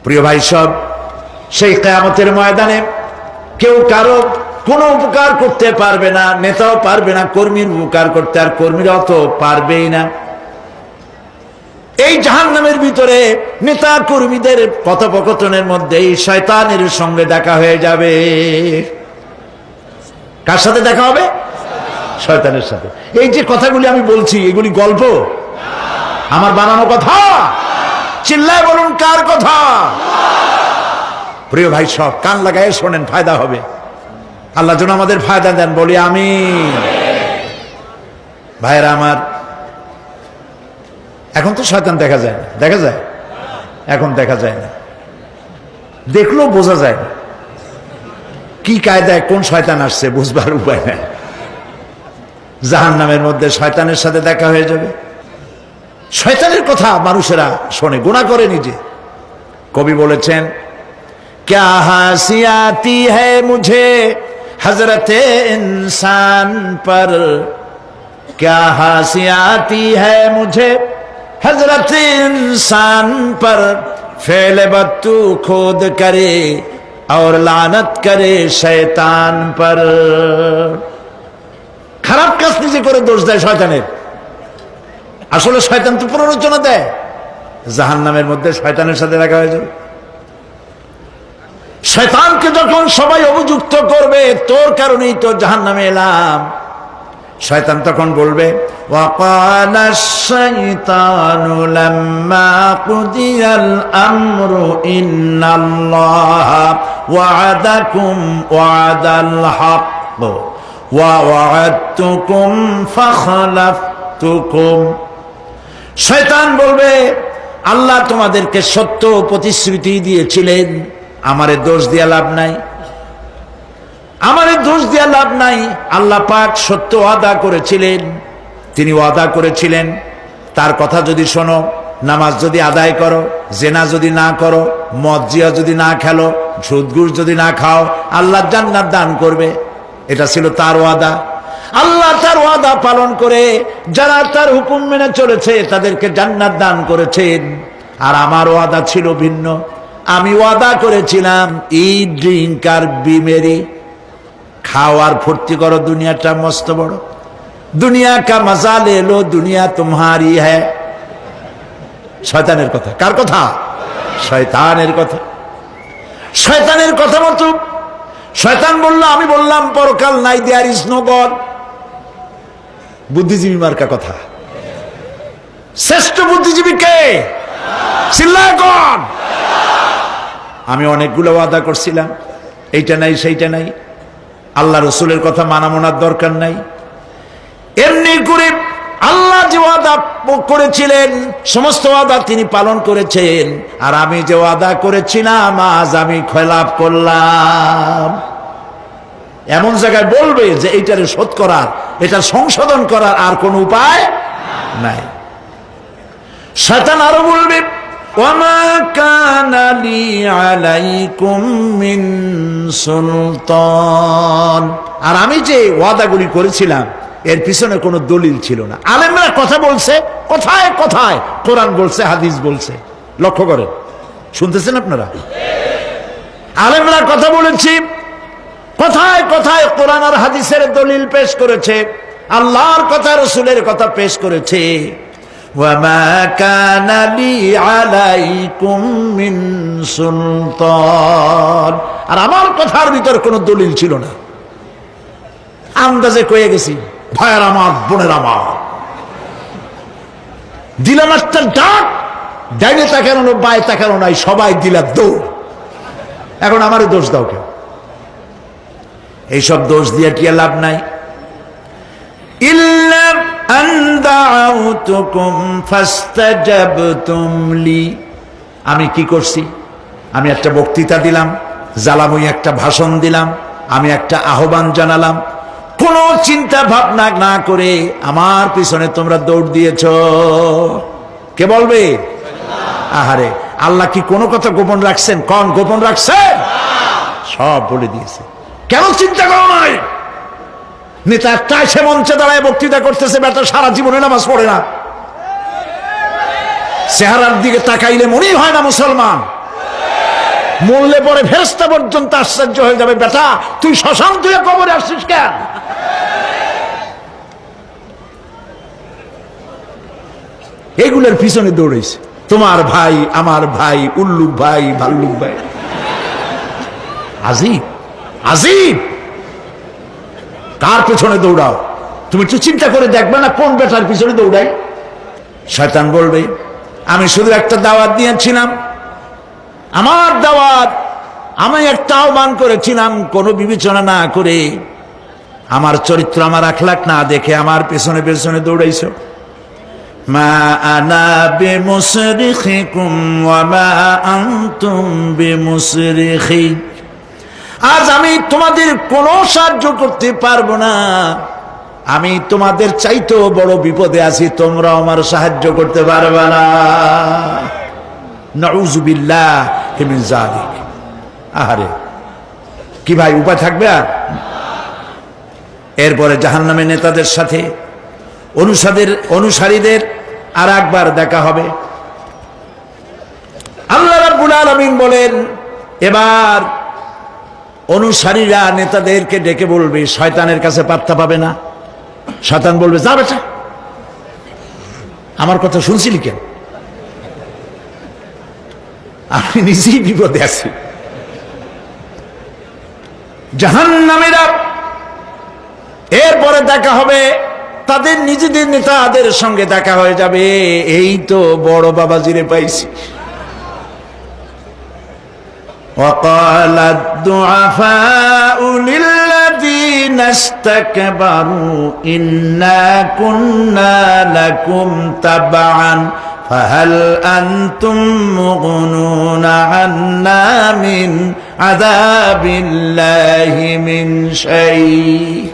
প্রিয় ভাই সব, সেই কিয়ামতের ময়দানে কেউ কারো কোনো উপকার করতে পারবে না, নেতাও পারবে না কর্মীর উপকার করতে, আর কর্মীরাও তো পারবেই না। এই জাহান্নামের ভিতরে নেতা কর্মীদের কথোপকথনের মধ্যে শয়তানের সঙ্গে দেখা হয়ে যাবে। কার সাথে দেখা হবে? শয়তানের সাথে। এই যে কথাগুলি আমি বলছি, এগুলি গল্প, আমার বানানো কথা? চিল্লায় বলুন, কার কথা? প্রিয় ভাই সব, কান লাগায় শোনেন, ফায়দা হবে। আল্লাহ যেন আমাদের ফায়দা দেন, বলি আমিন। ভাইরা আমার, এখন তো শয়তান দেখা যায় না, দেখা যায়? এখন দেখা যায় না, দেখলেও বোঝা যায় না কি কায়দায় কোন শয়তান আসছে, বুঝবার উপায় নাই। জাহান্নামের মধ্যে শয়তানের সাথে দেখা হয়ে যাবে। শয়তানের কথা মানুষেরা শোনে, গুনাহ করে নিজে। কবি বলেছেন, क्या हंसी आती है मुझे हजरत इंसान पर, क्या हंसी आती है मुझे हजरत इंसान पर, फेल बत्तू खोद करे और लानत करे शैतान पर। খারাপ কাজ নিজে করে দোষ দেয় শয়তানের। আসলে শয়তান তো প্ররোচনা দেয়, জাহান্নামের মধ্যে শয়তানের সাথে রাখা হয়ে যাবে। শয়তানকে যখন সবাই অভিযুক্ত করবে, তোর কারণেই তো জাহান্নামে এলাম, শয়তান তখন বলবে, ওয়াকালা শাইতানু লাম্মা কুদিয়াল আমরু ইন্নাল্লাহা ওয়া'আদাকুম ওয়া'দাল হক ওয়া ওয়া'আদতুকুম ফাখলাফতুকুম। শয়তান বলবে, আল্লাহ তোমাদেরকে সত্য প্রতিশ্রুতি দিয়েছিলেন, আমারে দোষ দিয়া লাভ নাই, আমারে দোষ দিয়া লাভ নাই। আল্লাহ পাক সত্য ওয়াদা করেছিলেন, তিনি ওয়াদা করেছিলেন তার কথা যদি শোনো, নামাজ যদি আদায় করো, জেনা যদি না করো, মদ জিয়া যদি না খেলো, সুদ ঘুষ যদি না খাও, আল্লাহ জান্নাত দান করবে। এটা ছিল তার ওয়াদা। আল্লাহ তার ওয়াদা পালন করে যারা তার হুকুম মেনে চলেছে তাদেরকে জান্নাত দান করেছেন। আর আমার ওয়াদা ছিল ভিন্ন। আমি ওয়াদা করেছিলাম, ইট ড্রিঙ্ক আর বি মেরি, খাওয়ার ফুর্তি করো, দুনিয়াটা মস্ত বড়, দুনিয়া কা মজা লে লো, দুনিয়া তোমারি হ্যায়। শয়তানের কথা। কার কথা? শয়তানের কথা। শয়তানের কথা মতো শয়তান বলল, আমি বললাম পরকাল নাই, দেয়ার ইজ নো গড। বুদ্ধিজীবী মার্কা কথা। শ্রেষ্ঠ বুদ্ধিজীবী কে? চিল্লায় কোন? আমি অনেকগুলো ওয়াদা করছিলাম, এইটা নাই সেইটা নাই, আল্লাহ রসুলের কথা মানা মোনার দরকার নাই। এমনি করে আল্লাহ যে ওয়াদা করেছিলেন সমস্ত ওয়াদা তিনি পালন করেছেন, আর আমি যে ওয়াদা করেছিলাম আজ আমি খেলাফ করলাম। এমন জায়গায় বলবে যে এইটারে শোধ করার, এটা সংশোধন করার আর কোন উপায় নাই। শয়তান আরো বলবে, ওয়ামা কানা লি আলাইকুম মিন সুলতান, আর আমি যে ওয়াদাগুলি করেছিলাম এর পিছনে কোনো দলিল ছিল না। আলেমরা কথা বলছে, কথায় কথায় কোরআন বলছে, হাদিস বলছে। লক্ষ্য করেন, শুনতেছেন আপনারা? আলেমরা কথা বলেছি, কথায় কথায় কোরআন আর হাদিসের দলিল পেশ করেছে, আল্লাহর কথা রসুলের কথা পেশ করেছে। ওয়ামা কানা লি আলাইকুম মিন সুলতান, আর আমার কথার ভিতর কোনো দলিল ছিল না। আন্দাজে কয়ে গেছি, ভাইয়ের আমার, বোনের আমার, দিলাম একটা ডাক, ডাইনে তাকানো বায়ে তাকানো নাই, সবাই দিলা দৌড়। এখন আমারই দোষ দাও কেউ? এইসব দোষ দিয়ে কি লাভ নাই। ইল্লা আন দাউতুকুম ফাস্তাজাবতুম লি, আমি কি করছি? আমি একটা বক্তৃতা দিলাম, জ্বালাময়ী একটা ভাষণ দিলাম, আমি একটা আহ্বান জানালাম, কোনো চিন্তা ভাবনা না করে আমার পিছনে তোমরা দৌড় দিয়েছ। কে বলবে? আহারে, আল্লাহ কি কোনো কথা গোপন রাখছেন? কোন গোপন রাখছেন? সব বলে দিয়েছে। কেন চিন্তা করো নাই? নেতা একটা সে মঞ্চে দাঁড়ায় বক্তৃতা করতেছে, বেটা সারা জীবনে নামাজ পড়ে না, চেহারার দিকে তাকাইলে মনেই হয় না মুসলমান, মরলে পরে ফেরেশতা পর্যন্ত আশ্চর্য হয়ে যাবে, বেটা তুই শ্মশান তুই কবরে আসছিস কেন? এগুলোর পিছনে দৌড়েছে তোমার ভাই, আমার ভাই, উল্লুক ভাই, ভাল্লুক ভাই। আজিব আজিব, কার পিছনে দৌড়াও? তুমি একটু চিন্তা করে দেখবে না কোন বেটার পিছনে দৌড়াই? শয়তান বলবে, আমি শুধু একটা দাওয়াত দিয়েছিলাম, আমার দাওয়াত, আমি একটা আহ্বান করেছিলাম, কোনো বিবেচনা না করে, আমার চরিত্র, আমার আখলাক না দেখে আমার পেছনে পেছনে দৌড়াইছো। মা আনা বিমুসরিখিকুম ওয়া মা আনতুম বিমুসরিখি, আজ আমি তোমাদের কোনো সাহায্য করতে পারবো না, আমি তোমাদের চাইতেও বড় বিপদে আছি, তোমরা আমার সাহায্য করতে পারবে না। নাউযু বিল্লাহি মিন যালিক। আহারে কি ভাই, উপায় থাকবে আর? এরপরে জাহান্নামের নেতাদের সাথে অনুসারীদের আর একবার দেখা হবে। আল্লাহ রাব্বুল আলামিন বলেন, এবার অনুসারীরা নেতাদেরকে ডেকে বলবে, শয়তানের কাছে পাত্তা পাবে না। শয়তান বলবে, যা বেটা, আমার কথা শুনছিলি কেন? আমি নিজেই বিপদে আছি। জাহান্নামীরা এরপরে দেখা হবে, তাদের নিজেদের নেতাদের সঙ্গে দেখা হয়ে যাবে। এই তো বড় বাবাজিরে পাইছি। وقال الضعفاء للذين استكبروا إنا كنا لكم تبعا فهل أنتم مغنون عنا من عذاب الله من شيء।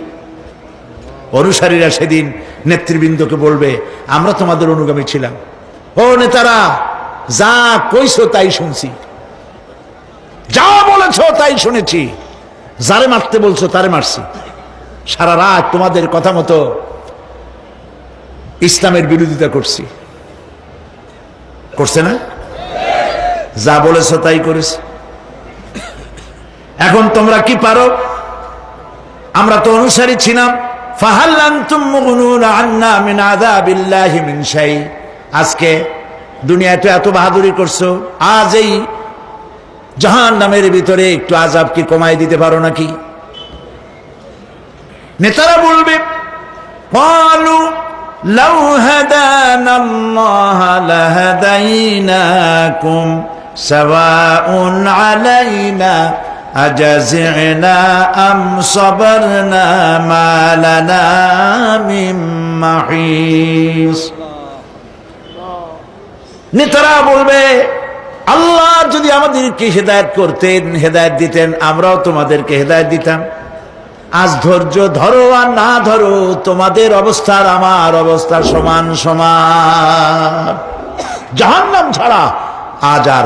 অনুসারীরা সেদিন নেতৃবৃন্দকে বলবে, আমরা তোমাদের অনুগামী ছিলাম, ও নেতারা, যা কইছো তাই শুনছি, যা বলেছো তাই শুনেছি, যারে মারতে বলছো তারে মারছি, সারা রাত তোমাদের কথা মতো ইসলামের বিরোধিতা করছি। করছে না? যা বলেছো তাই করেছি। এখন তোমরা কি পারো? আমরা তো অনুসারী ছিলাম। ফাহাল আনতুম মুগনুনা আন্না মিন আযাবিল্লাহি মিন শাই। আজকে দুনিয়াতে এত বাহাদুরি করছো, আজ এই জাহান্নামের ভিতরে একটু আযাব কি কমাই দিতে পারো নাকি? নেতারা বলবে, ক্বালু লাউ হাদানাল্লাহু লাহাদাইনাকুম সাওয়াউন আলাইনা আজাযিনা আম সাবারনা মা লানা মিন মাহিস। নেতারা বলবে, আল্লাহ যদি আমাদেরকে হেদায়েত করতেন, হেদায়েত দিতেন, আমরাও তোমাদেরকে হেদায়েত দিতাম। আজ ধৈর্য ধরো আর না ধরো, তোমাদের অবস্থার আমার অবস্থা সমান সমান। জাহান্নাম ছাড়া আজ আর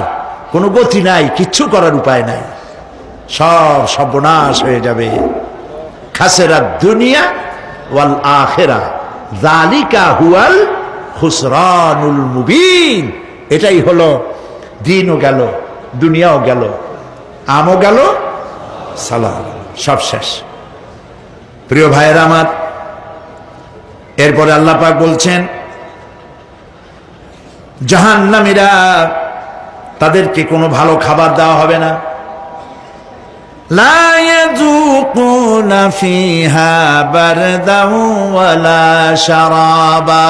কোনো গতি নাই, কিচ্ছু করার উপায় নাই, সব সর্বনাশ হয়ে যাবে। খাসিরাত দুনিয়া ওয়াল আখিরা যালিকা হুয়াল খুসরানুল মুবিন। এটাই হলো, দিনও গেল, দুনিয়াও গেল, আমও গেল, সালাম, সব শেষ। প্রিয় ভাইয়েরা আমার, এরপরে আল্লাহ পাক বলছেন, জাহান্নামীরা, তাদেরকে কোনো ভালো খাবার দেওয়া হবে না। লা ইয়াযুকুনা ফিহা বারদান ওয়ালা শারাবা।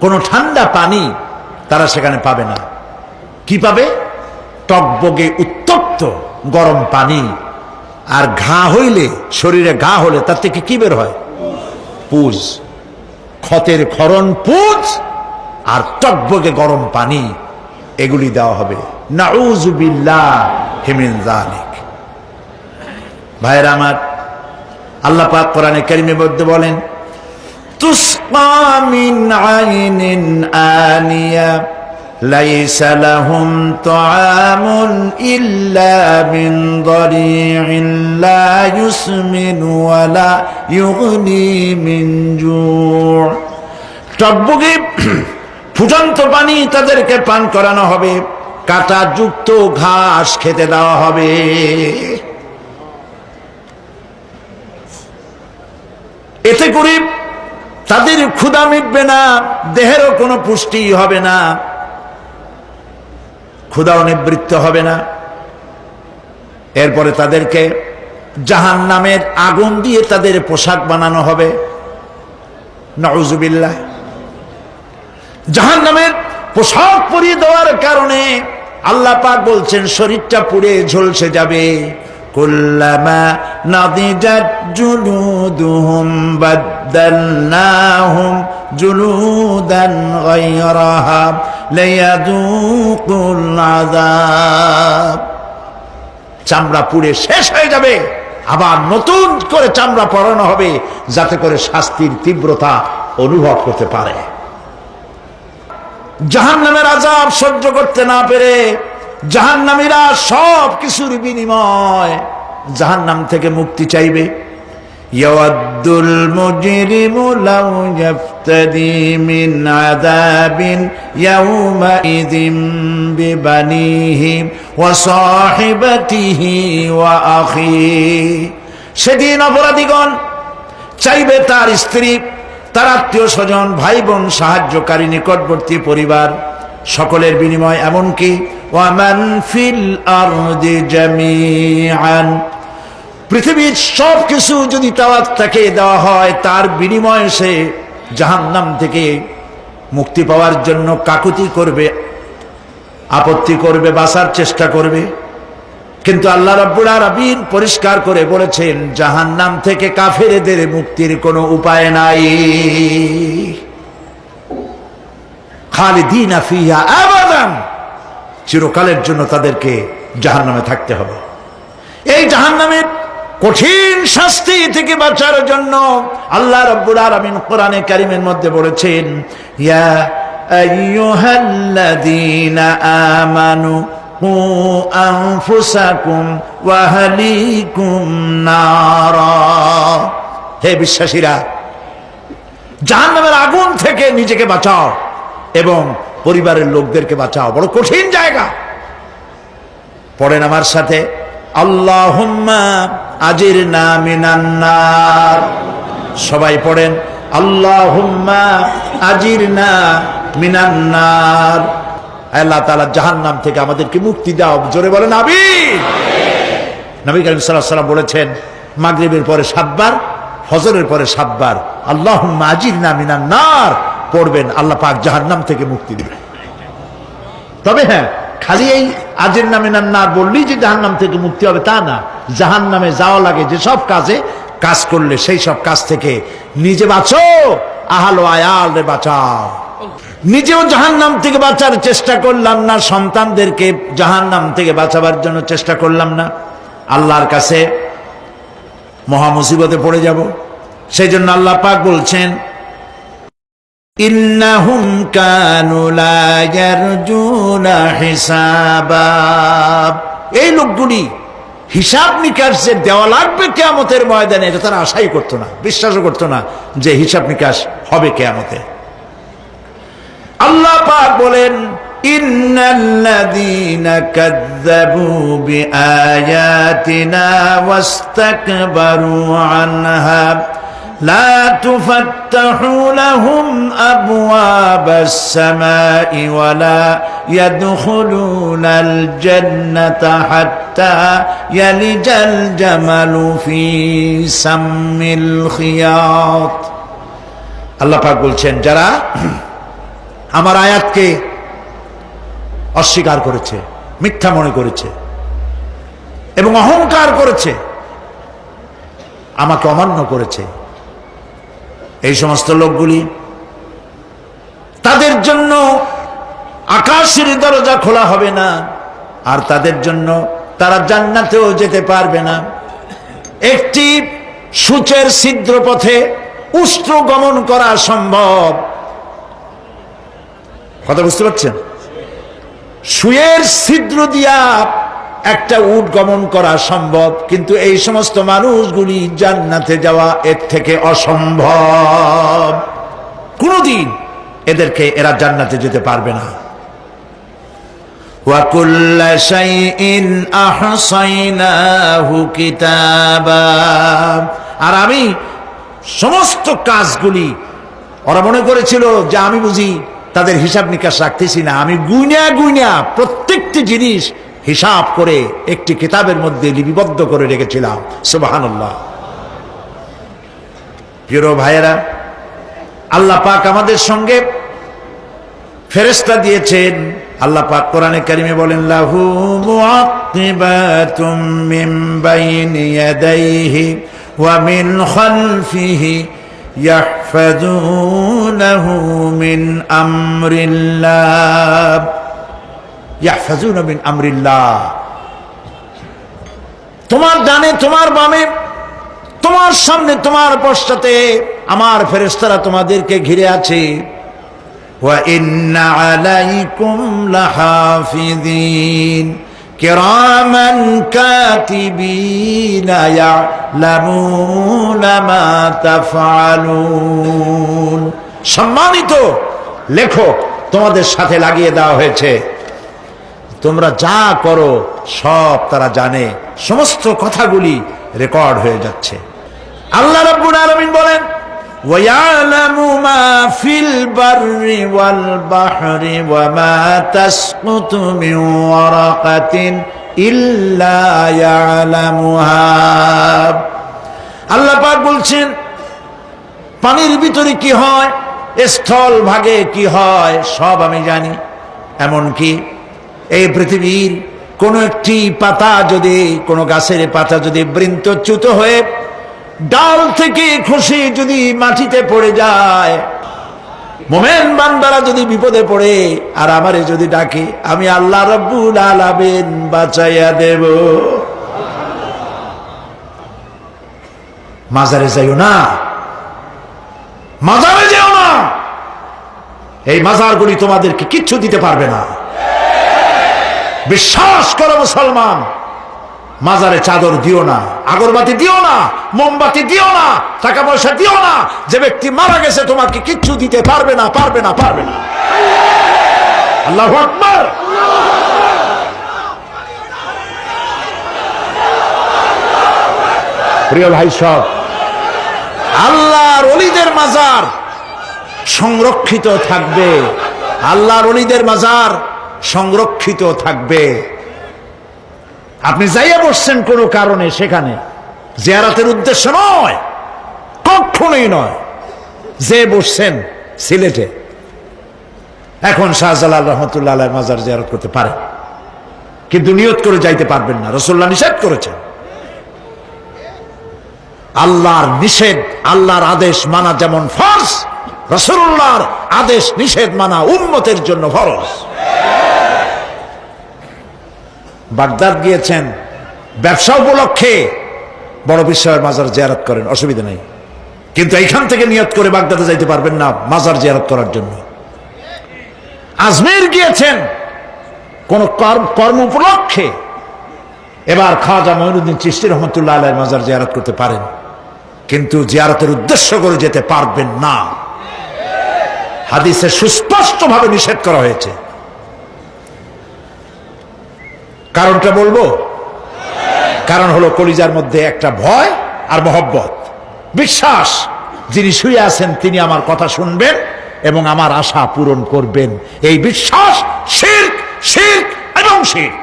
কোনো ঠান্ডা পানি তারা সেখানে পাবে না। কি পাবে? টকবগে উত্তপ্ত গরম পানি। আর ঘা হইলে, শরীরে ঘা হলে তার থেকে কি বের হয়? পুজ, ক্ষতের ক্ষরণ পুজ আর টকবগে গরম পানি, এগুলি দেওয়া হবে। নাউযু বিল্লাহি মিন যালিক। ভাইরা আমার, আল্লাহ পাক কোরআনে কারীমের মধ্যে বলেন, তুসকা মিন আইনিন আনিয়া লাইসা লাহুম তুআমুন ইল্লা মিন দারি'in লা ইউসমিনু ওয়া লা ইউগনি মিন জু'। টকবগে ফুটন্ত পানি তাদেরকে পান করানো হবে, কাঁটা যুক্ত ঘাস খেতে দেওয়া হবে। এতে করে তাদের ক্ষুধা মিটবে না, দেহেরও কোনো পুষ্টি হবে না, ক্ষুধাও নিবৃত্ত হবে না। এরপরে তাদেরকে জাহান্নামের আগুন দিয়ে তাদের পোশাক বানানো হবে। নাউযুবিল্লাহ। জাহান্নামের পোশাক পরিয়ে দেওয়ার কারণে আল্লাহ পাক বলছেন, শরীরটা পুড়ে ঝলসে যাবে। কুল্লামা নাদিজাত জুলুদুহুম বাদদালনাহুম জুলুদান গায়রাহা লিয়াযুকুল আযাব। চামড়া পুড়ে শেষ হয়ে যাবে, আবার নতুন করে চামড়া পরানো হবে, যাতে করে শাস্তির তীব্রতা অনুভব করতে পারে। জাহান্নামের আযাব সহ্য করতে না পেরে জাহান্নামীরা সব কিছুর বিনিময় জাহান্নাম থেকে মুক্তি চাইবে। ইয়াওয়াদ্দুল মুজরিমু লাউ ইয়াফতাদি মিন আযাবিন ইয়াউমাইযিন বিবানিহি ওয়া সাহিবাতিহি ওয়া আখিহি। সেদিন অপরাধীগণ চাইবে তার স্ত্রী, তার আত্মীয় স্বজন, ভাই বোন, সাহায্যকারী, নিকটবর্তী পরিবার সকলের বিনিময়, এমনকি ওয়ামান ফিল আরদি জামিআন, পৃথিবীর সব কিছু যদি তাকে দেওয়া হয়, তার বিনিময়ে সে জাহান্নাম থেকে মুক্তি পাওয়ার জন্য কাকুতি করবে, আপত্তি করবে, বাঁচার চেষ্টা করবে। কিন্তু আল্লাহ রাব্বুল আলামিন পরিষ্কার করে বলেছেন, জাহান্নাম থেকে কাফেরদের মুক্তির কোনো উপায় নাই। খালিদিনা ফিহা আবাদান, চিরকালের জন্য তাদেরকে জাহান্নামে থাকতে হবে। এই জাহান্নামের কঠিন শাস্তি থেকে বাঁচার জন্য আল্লাহ রাব্বুল আলামিন কোরআনে কারীমের মধ্যে বলেছেন, ইয়া আইয়ুহাল্লাযীনা আমানু কু আনফুসাকুম ওয়া আহলিকুম নারা, হে বিশ্বাসীরা, জাহান্নামের আগুন থেকে নিজেকে বাঁচাও এবং পরিবারের লোকদেরকে বাঁচাও। বড় কঠিন জায়গা। পড়েন আমার সাথে, আল্লাহুম্মা আজিরনা মিনান নার। সবাই পড়েন, আল্লাহুম্মা আজিরনা মিনান নার। আল্লাহ তাআলা জাহান্নাম থেকে আমাদেরকে মুক্তি দাও। জোরে বলেন আমিন। নবী করিম সাল্লাল্লাহু আলাইহি ওয়াসাল্লাম বলেছেন, মাগরিবের পরে 7 বার, ফজরের পরে 7 বার আল্লাহুম্মা আজিরনা মিনান নার পড়বেন, আল্লাহ পাক জাহান্নাম থেকে মুক্তি দিবেন। তবে হ্যাঁ, খালি এই আজিরনা মিনান নার বললেই যে জাহান্নাম থেকে মুক্তি হবে তা না। জাহান্নামে যাওয়া লাগে যে সব কাজ করলে সেই সব কাজ থেকে নিজে বাঁচো, আহল ও আয়াল রে বাঁচাও। নিজেও জাহান্নাম থেকে বাঁচার চেষ্টা করলাম না, সন্তানদেরকে জাহান্নাম থেকে বাঁচাবার জন্য চেষ্টা করলাম না, আল্লাহর কাছে মহা মুসিবতে পড়ে যাব। সেই জন্য আল্লাহ পাক বলছেন, ইন্নাহুম কানু লা ইয়ারজুনা হিসাবা, এই লোকগুলি হিসাব নিকাশ যে দেওয়া লাগবে কিয়ামতের ময়দানে, এটা তারা আশাই করতো না, বিশ্বাসও করতো না যে হিসাব নিকাশ হবে কিয়ামতে। আল্লাহ পাক বলেন, ইন্নাল্লাযীনা কাযযাবু বিআয়াতিনা ওয়াস্তাকবারু আনহা লা তুফাত্তাহু লাহুম আবওয়াবাস সামাই ওয়া লা ইয়াদখুলুনাল জান্নাতা হাত্তা ইয়ালিজাল জামালু ফি সাম্মিল খিয়াত। আল্লাহ পাক বলছেন, যারা আমার আয়াতকে অস্বীকার করেছে, মিথ্যা মনে করেছে এবং অহংকার করেছে, আমাকে অমান্য করেছে, এই সমস্ত লোকগুলি, তাদের জন্য আকাশের দরজা খোলা হবে না, আর তাদের জন্য তারা জান্নাতেও যেতে পারবে না। একটি সূচের ছিদ্র পথে উষ্ট্র গমন করা সম্ভব। কথা বুঝতে পারছেন? সুয়ের ছিদ্র দিয়া একটা উট গমন করা সম্ভব, কিন্তু এই সমস্ত মানুষগুলি জান্নাতে যাওয়া এর থেকে অসম্ভব। কোনদিন এরা জান্নাতে যেতে পারবে না। ওয়া কুল্লা শাইইন আহসাইনাহু কিতাবা, আর আমি সমস্ত কাজগুলি, ওরা মনে করেছিল যে আমি বুঝি তাদের হিসাব নিকাশ রাখতেছি না, আমি গুইনা প্রত্যেকটি জিনিস হিসাব করে একটি কিতাবের মধ্যে লিপিবদ্ধ করে রেখেছিলাম। সুবহানাল্লাহ। প্রিয় ভাইয়েরা, আল্লাহ পাক আমাদের সঙ্গে ফেরেশতা দিয়েছেন। আল্লাহ পাক কোরআনে কারিমে বলেন, লাহু মুআক্কিবাতুম মিন বাইনি ইয়াদাইহি ওয়া মিন খালফিহি ইয়াহফাযুনাহু মিন আমরিল্লাহ। ইয়াহফাযুনা মিন আমরিল্লাহ, তোমার ডানে তোমার বামে, তোমার সামনে তোমার পশ্চাতে আমার ফেরেশতারা তোমাদেরকে ঘিরে আছে। ওয়া ইন্না আলাইকুম লাহাফিযিন কিরামান কাতিবিনা ইয়ালামুনা মা তাফআলুন। সম্মানিত লেখক তোমাদের সাথে লাগিয়ে দেওয়া হয়েছে, তোমরা যা করো সব তারা জানে, সমস্ত কথাগুলি রেকর্ড হয়ে যাচ্ছে। আল্লাহ রাব্বুল আলামিন বলেন ওয়ায়ালামু মা ফিল বাররি ওয়াল বাহরি ওয়া মা তাসকুতু মিন ওয়ারাকাতিন ইল্লা ইয়ালামুহা। আল্লাহ পাক বলছেন পানির ভিতরে কি হয়, স্থল ভাগে কি হয় সব আমি জানি। এমনকি এই পৃথিবীর কোন একটি পাতা যদি, কোন গাছের পাতা যদি বৃন্তচ্যুত হয়ে ডাল থেকে খসে যদি মাটিতে পড়ে যায়, মোমেন বান্দারা যদি বিপদে পড়ে আর আমারে যদি ডাকে, আমি আল্লাহ রাব্বুল আলামিন বাঁচাইয়া দেব। মাজারে যাইও না, মাজারে যেও না, এই মাজারগুলি তোমাদেরকে কিচ্ছু দিতে পারবে না। বিশ্বাস করো মুসলমান, মাজারে চাদর দিও না, আগরবাতি দিও না, মোমবাতি দিও না, টাকা পয়সা দিও না। যে ব্যক্তি মারা গেছে তোমাকে কিচ্ছু দিতে পারবে না, পারবে না, পারবে না। আল্লাহু আকবার। প্রিয় ভাই সব, আল্লাহর ওলিদের মাজার সংরক্ষিত থাকবে, আল্লাহর ওলিদের মাজার সংরক্ষিত থাকবে। আপনি যাইয়া বসছেন কোনো কারণে, সেখানে জিয়ারতের উদ্দেশ্য নয়, কখনোই নয়। যে বসছেন সিলেটে, এখন শাহজালাল রহমতুল্লাহ আলাইহির মাজার জিয়ারত করতে পারেন, কিন্তু নিয়ত করে যাইতে পারবেন না, রাসূলুল্লাহ নিষেধ করেছেন। আল্লাহর নিষেধ, আল্লাহর আদেশ মানা যেমন ফরজ, রাসূলুল্লাহর আদেশ নিষেধ মানা উম্মতের জন্য ফরজ। বাগদাদ গিয়েছেন ব্যবসা উপলক্ষে, বড় বিশ্বের মাজার জিয়ারত করেন, অসুবিধা নেই, কিন্তু এইখান থেকে নিয়ত করে বাগদাদে যাইতে পারবেন না মাজার জিয়ারত করার জন্য। আজমির গিয়েছেন কোন কর্ম উপলক্ষে, এবার খাজা মঈনুদ্দিন চিশতি রহমতুল্লাহ আলাইহির মাজার জিয়ারত করতে পারেন, কিন্তু জিয়ারতের উদ্দেশ্য করে যেতে পারবেন না। হাদিসে সুস্পষ্টভাবে নিষেধ করা হয়েছে। কারণটা বলবো? কারণ হলো কলিজার মধ্যে একটা ভয় আর মহব্বত, বিশ্বাস যিনি শুয়ে আছেন তিনি আমার কথা শুনবেন এবং আমার আশা পূরণ করবেন, এই বিশ্বাস শিরক, শিরক এবং শিরক।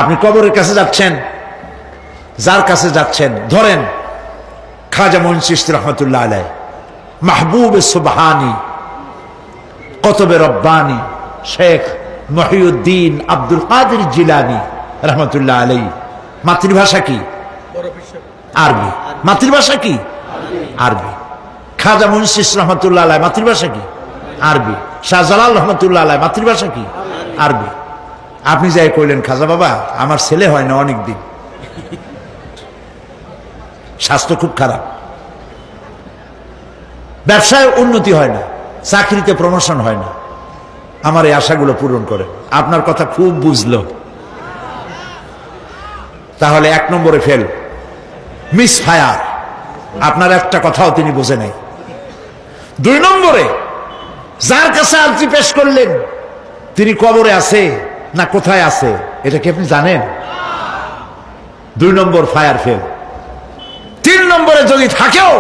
আপনি কবরের কাছে যাচ্ছেন, যার কাছে যাচ্ছেন, ধরেন খাজা মঈন চিশতি রহমতুল্লাহ আলাইহি, মাহবুবে সুবহানি, কতবে রব্বানি, শেখ মহিউদ্দিন আব্দুল কাদের জিলানী রহমতুল্লাহ আলাইহি। মাতৃভাষা কি? আরবি। মাতৃভাষা কি? আরবি। খাজা মঈন চিশতি রহমতুল্লাহ আলাইহি মাতৃভাষা কি? আরবি। শাহজালাল রহমতুল্লাহ আলাইহি মাতৃভাষা কি? আরবি। আপনি যাই কইলেন, খাজা বাবা আমার ছেলে হয় না অনেক দিন, স্বাস্থ্য খুব খারাপ, ব্যবসায় উন্নতি হয় না, চাকরিতে প্রমোশন হয় না, আমার এই আশাগুলো পূরণ করেন। আপনার কথা খুব বুঝলো, তাহলে 1 নম্বরে ফেল, মিস ফায়ার, আপনার একটা কথাও তিনি বোঝে নাই। 2 নম্বরে যার কাছে আর্জি পেশ করলেন তিনি কবরে আছে না কোথায় আছে এটা কি আপনি জানেন? 2 নম্বর ফায়ার ফেল। 3 নম্বরে যদি থাকেও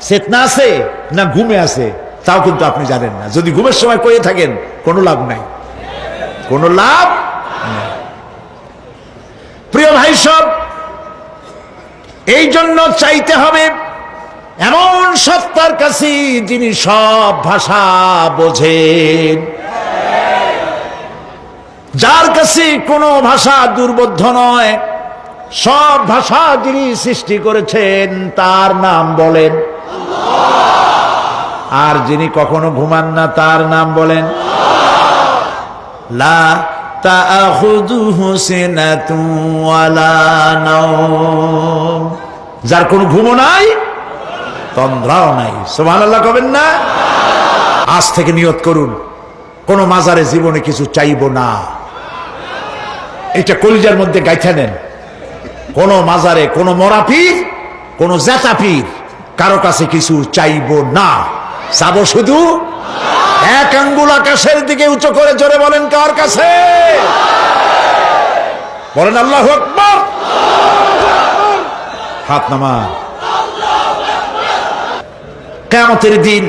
চেতনা আছে না ঘুমে আছে তাও কিন্তু আপনি জানেন না। যদি ঘুমের সময় কয়ে থাকেন কোনো লাভ নাই, কোনো লাভ নাই। প্রিয় ভাই সব, এই জন্য চাইতে হবে এমন সত্তার কাছে যিনি সব ভাষা বোঝেন, যার কাছে কোনো ভাষা দুর্বোধ্য নয়, সব ভাষা যিনি সৃষ্টি করেছেন তার নাম বলেন, আর যিনি কখনো ঘুমান না তার নাম বলেন লা তাআখুযুহু সিনাতুন ওয়ালা নাওম, যার কোনো ঘুমও নাই তন্দ্রাও নাই। সুবহানাল্লাহ কবেন না? আজ থেকে নিয়ত করুন, কোন মাজারে জীবনে কিছু চাইবো না। এটা কলিজার মধ্যে গাইথা নেন। কোন মাজারে, কোন মরা পীর, কোন জেতা পীর, কারো কাছে কিছু চাইবো না, চাবো শুধু এক আঙ্গুল আকাশের দিকে উঁচু করে জোরে বলেন, কার কাছে? বলেন আল্লাহু আকবার। হাত নামা। কিয়ামতের দিন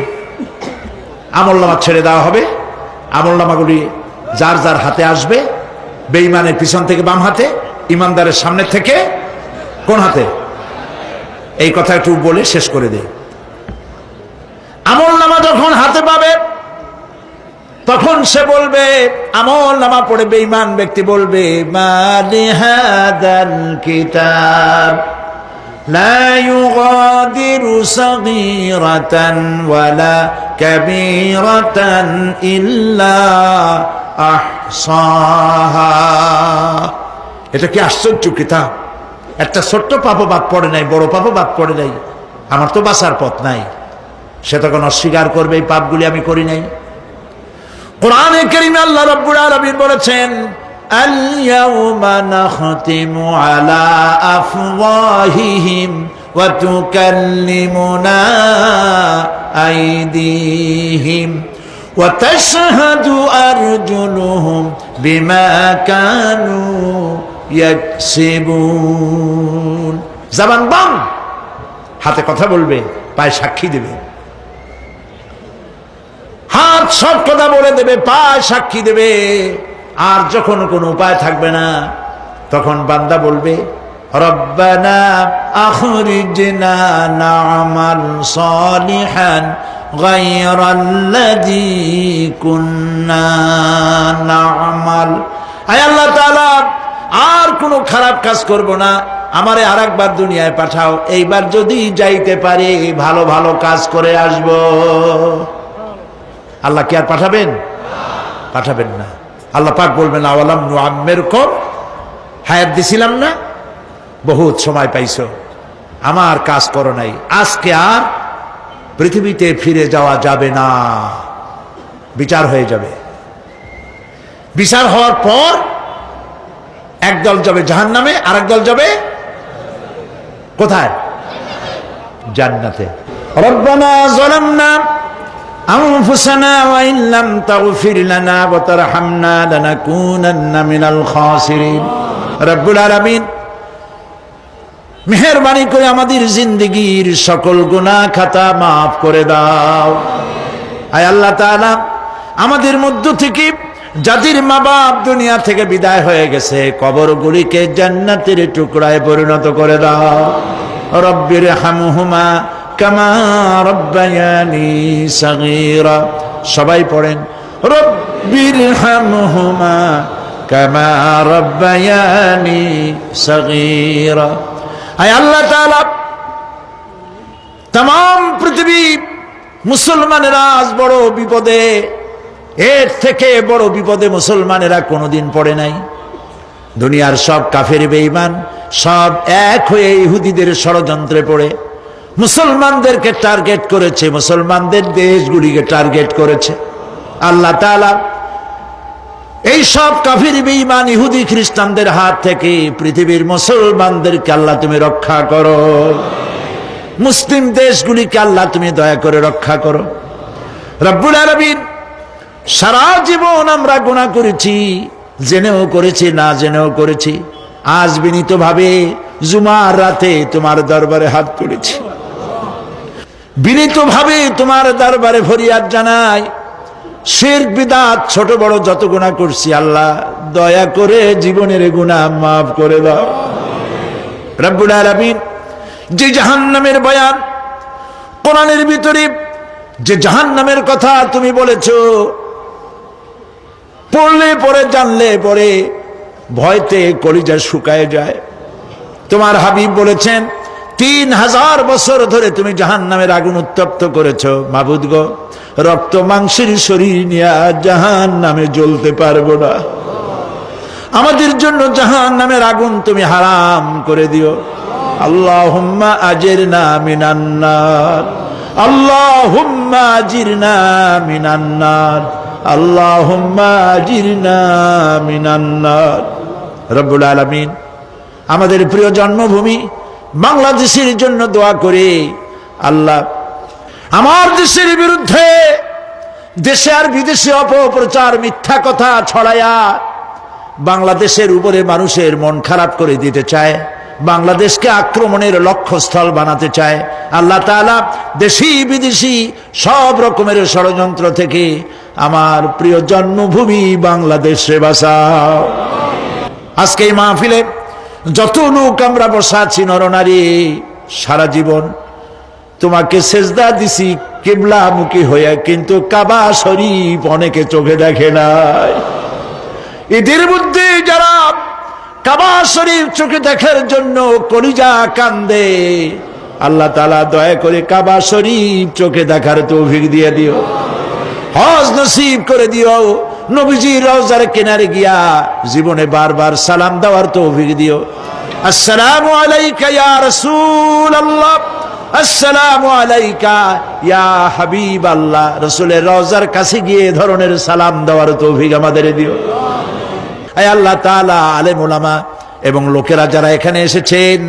আমলনামা ছেড়ে দেওয়া হবে। আমলনামাগুলি যার যার হাতে আসবে, বেঈমানের পিছন থেকে বাম হাতে, ইমানদারের সামনে থেকে কোন হাতে? এই কথা একটু বলে শেষ করে দেই। আমলনামা যখন হাতে পাবে তখন সে বলবে, আমলনামা পড়ে বেঈমান ব্যক্তি বলবে, মা লিহাদাল কিতাব লা ইউগাদিরু সাগীরাতান ওয়ালা কাবীরাতান ইল্লা আহসাহা। এটা কি আশ্চর্য কিতাব! একটা ছোট্ট পাপও বাদ পড়ে নাই, বড় পাপও বাদ পড়ে নাই। আমার তো বাঁচার পথ নাই। সে তখন অস্বীকার করবে, এই পাপগুলি আমি করি নাই। কোরআনে কারীমে আল্লাহ রাব্বুল আলামিন বলেছেন, আল ইয়াউমা নাখতিমু আলা আফওয়াহিহিম ওয়া তুকাল্লিমুনা আইদিহিম ওয়া তাশহাদু আরজুলুহুম বিমা কানু ইয়াকসিবুন। জবান বন্ধ, হাতে কথা বলবে, পায়ে সাক্ষী দেবে। হাত সব কথা বলে দেবে, পায়ে সাক্ষী দেবে। আর যখন কোনো উপায় থাকবে না, তখন বান্দা বলবে, রব্বানা আখরিজনা না'মাল সালিহান গায়রাল্লাযী কুন্না না'মাল। আয় আল্লাহ তাআলা, আর কোনো খারাপ কাজ করব না, আমারে আরেকবার দুনিয়ায় পাঠাও। এইবার যদি যাইতে পারি ভালো ভালো কাজ করে আসব। আল্লাহ কি আর পাঠাবেন? পাঠাবেন না। আল্লাহ পাক বলবেন, আওয়ালাম নুআম্মিরকুম, হায়াত দিছিলাম না, বহুত সময় পাইছো, আমার কাজ করো নাই, আজকে আর পৃথিবীতে ফিরে যাওয়া যাবে না। বিচার হয়ে যাবে। বিচার হওয়ার পর একদল যাবে জাহান্নামে, আর একদল যাবে কোথায়? জান্নাতে। রব্বানা যালামনা আনফুসানা ওয়া ইন লাম তাগফির লানা ওয়া তারহামনা লানাকুনান্না মিনাল খাসিরিন। রব্বুল আলামিন, মেহেরবানি করে আমাদের জিন্দেগীর সকল গুনাহ খাতা মাফ করে দাও। আয় আল্লাহ তাআলা, আমাদের মধ্য থেকে যাদের মা বাপ দুনিয়া থেকে বিদায় হয়ে গেছে, কবরগুলিকে জান্নাতের টুকরায় পরিণত করে দাও। রব্বির হামহুমা কামা রব্বায়ানি সাগীরা। সবাই পড়েন, রব্বির হামহুমা কামা রব্বায়ানি সাগীরা। আয় আল্লাহ তাআলা, तमाम পৃথিবী মুসলমানেরা আজ বড় বিপদে, এর থেকে বড় বিপদে মুসলমানেরা কোনোদিন পড়ে নাই। দুনিয়ার সব কাফের বেঈমান সব এক হয়ে ইহুদিদের ষড়যন্ত্রে পড়ে মুসলমানদেরকে টার্গেট করেছে, মুসলমানদের দেশগুলিকে টার্গেট করেছে। আল্লাহ তাআলা এই সব কাফির বেঈমান ইহুদি খ্রিস্টানদের হাত থেকে পৃথিবীর মুসলমানদেরকে আল্লাহ তুমি রক্ষা করো। মুসলিম দেশগুলিকে আল্লাহ তুমি দয়া করে রক্ষা করো। রব্বুল আলামিন, সারা জীবন আমরা গুনাহ করেছি, জেনেও করেছি, না জেনেও করেছি। আজ বিনীতভাবে জুমার রাতে তোমার দরবারে হাত তুলেছি, বিনীতভাবে তোমার দরবারে ফরিয়াদ জানাই। শিরক বিদআত ছোট বড় যত গুনাহ করছি, আল্লাহ দয়া করে জীবনের গুনাহ মাফ করে দাও। রব্বুল আলামিন, যে জাহান্নামের বয়ান কোরআনের ভিতরে, যে জাহান্নামের কথা তুমি বলেছো, পড়লে পরে জানলে পরে ভয়তে কলিজা শুকায় যায়। তোমার হাবিব বলেছেন 3000 বছর ধরে তুমি জাহান্নামের আগুন উত্তপ্ত করেছো। মাবুদ গো, রক্ত মাংসের শরীর নিয়ে জাহান্নামে জ্বলতে পারবো না। আমাদের জন্য জাহান্নামের আগুন তুমি হারাম করে দিও। আল্লাহুম্মা আজিরনা মিনান নার, আল্লাহুম্মা আজিরনা মিনান নার, আল্লাহুম্মা আজিরনা মিনান নার। রব্বুল আলামিন আমাদের প্রিয় জন্মভূমি বাংলাদেশের জন্য দোয়া করে, আল্লাহ আমার দেশের বিরুদ্ধে দেশে আর বিদেশে অপপ্রচার মিথ্যা কথা ছড়ায়া বাংলাদেশের উপরে মানুষের মন খারাপ করে দিতে চায়, বাংলাদেশকে আক্রমণের লক্ষ্যস্থল বানাতে চায়। আল্লাহ তাআলা দেশি বিদেশি সব রকমের ষড়যন্ত্র থেকে আমার প্রিয় জন্মভূমি বাংলাদেশে বাঁচাও। আজকে এই মাহফিলে যত লোক আমরা বসা আছি নরনারী, সারা জীবন তোমাকে সেজদা দিছি কিবলামুখী হয়ে, কিন্তু কাবা শরীফ অনেকে চোখে দেখে নাই। এদের মধ্যে যারা কাবা শরীফ চোখে দেখার জন্য কলিজা কান্দে, আল্লাহ তাআলা দয়া করে কাবা শরীফ চোখে দেখার তৌফিক দিয়ে দিও, হজ নসিব করে দিও, নবীজির রওজার কিনারে গিয়া জীবনে বারবার সালাম দেওয়ার তৌফিক দিও। আসসালামু আলাইকা ইয়া রাসূলুল্লাহ, আসসালামু আলাইকা ইয়া হাবিবাল্লাহ। রাসূলের রওজার কাছে গিয়ে ধরনের সালাম দেওয়ার তৌফিক আমাদের দিও। আয় আল্লাহ তাআলা, আলেম ওলামা এবং লোকেরা যারা এখানে এসেছেন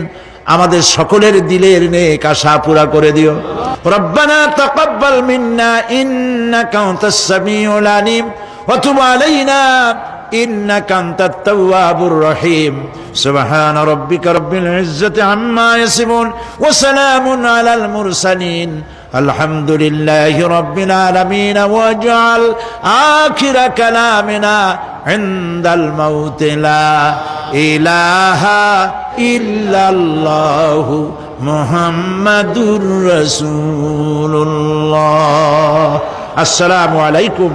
আমাদের সকলের দিলের নেক আশা পুরা করে দিও। রব্বানা তাকাব্বাল মিন্না ইন্নাকা আনতাস সামিউল আলিম ওয়া তুব আলাইনা ইন্নাকা আনতাত তাওয়াবুর রহিম। সুবহান রাব্বিকা রাব্বিল ইজ্জাতি আম্মা ইয়াসিফুন ওয়া সালামুন আলাল মুরসালিন আলহামদুলিল্লাহি রাব্বিল আলামিন। ওয়াজআল আখিরা কালামিনা ইনদাল মাউত লা ইলাহা ইল্লাল্লাহু মুহাম্মাদুর রাসূলুল্লাহ। আসসালামু আলাইকুম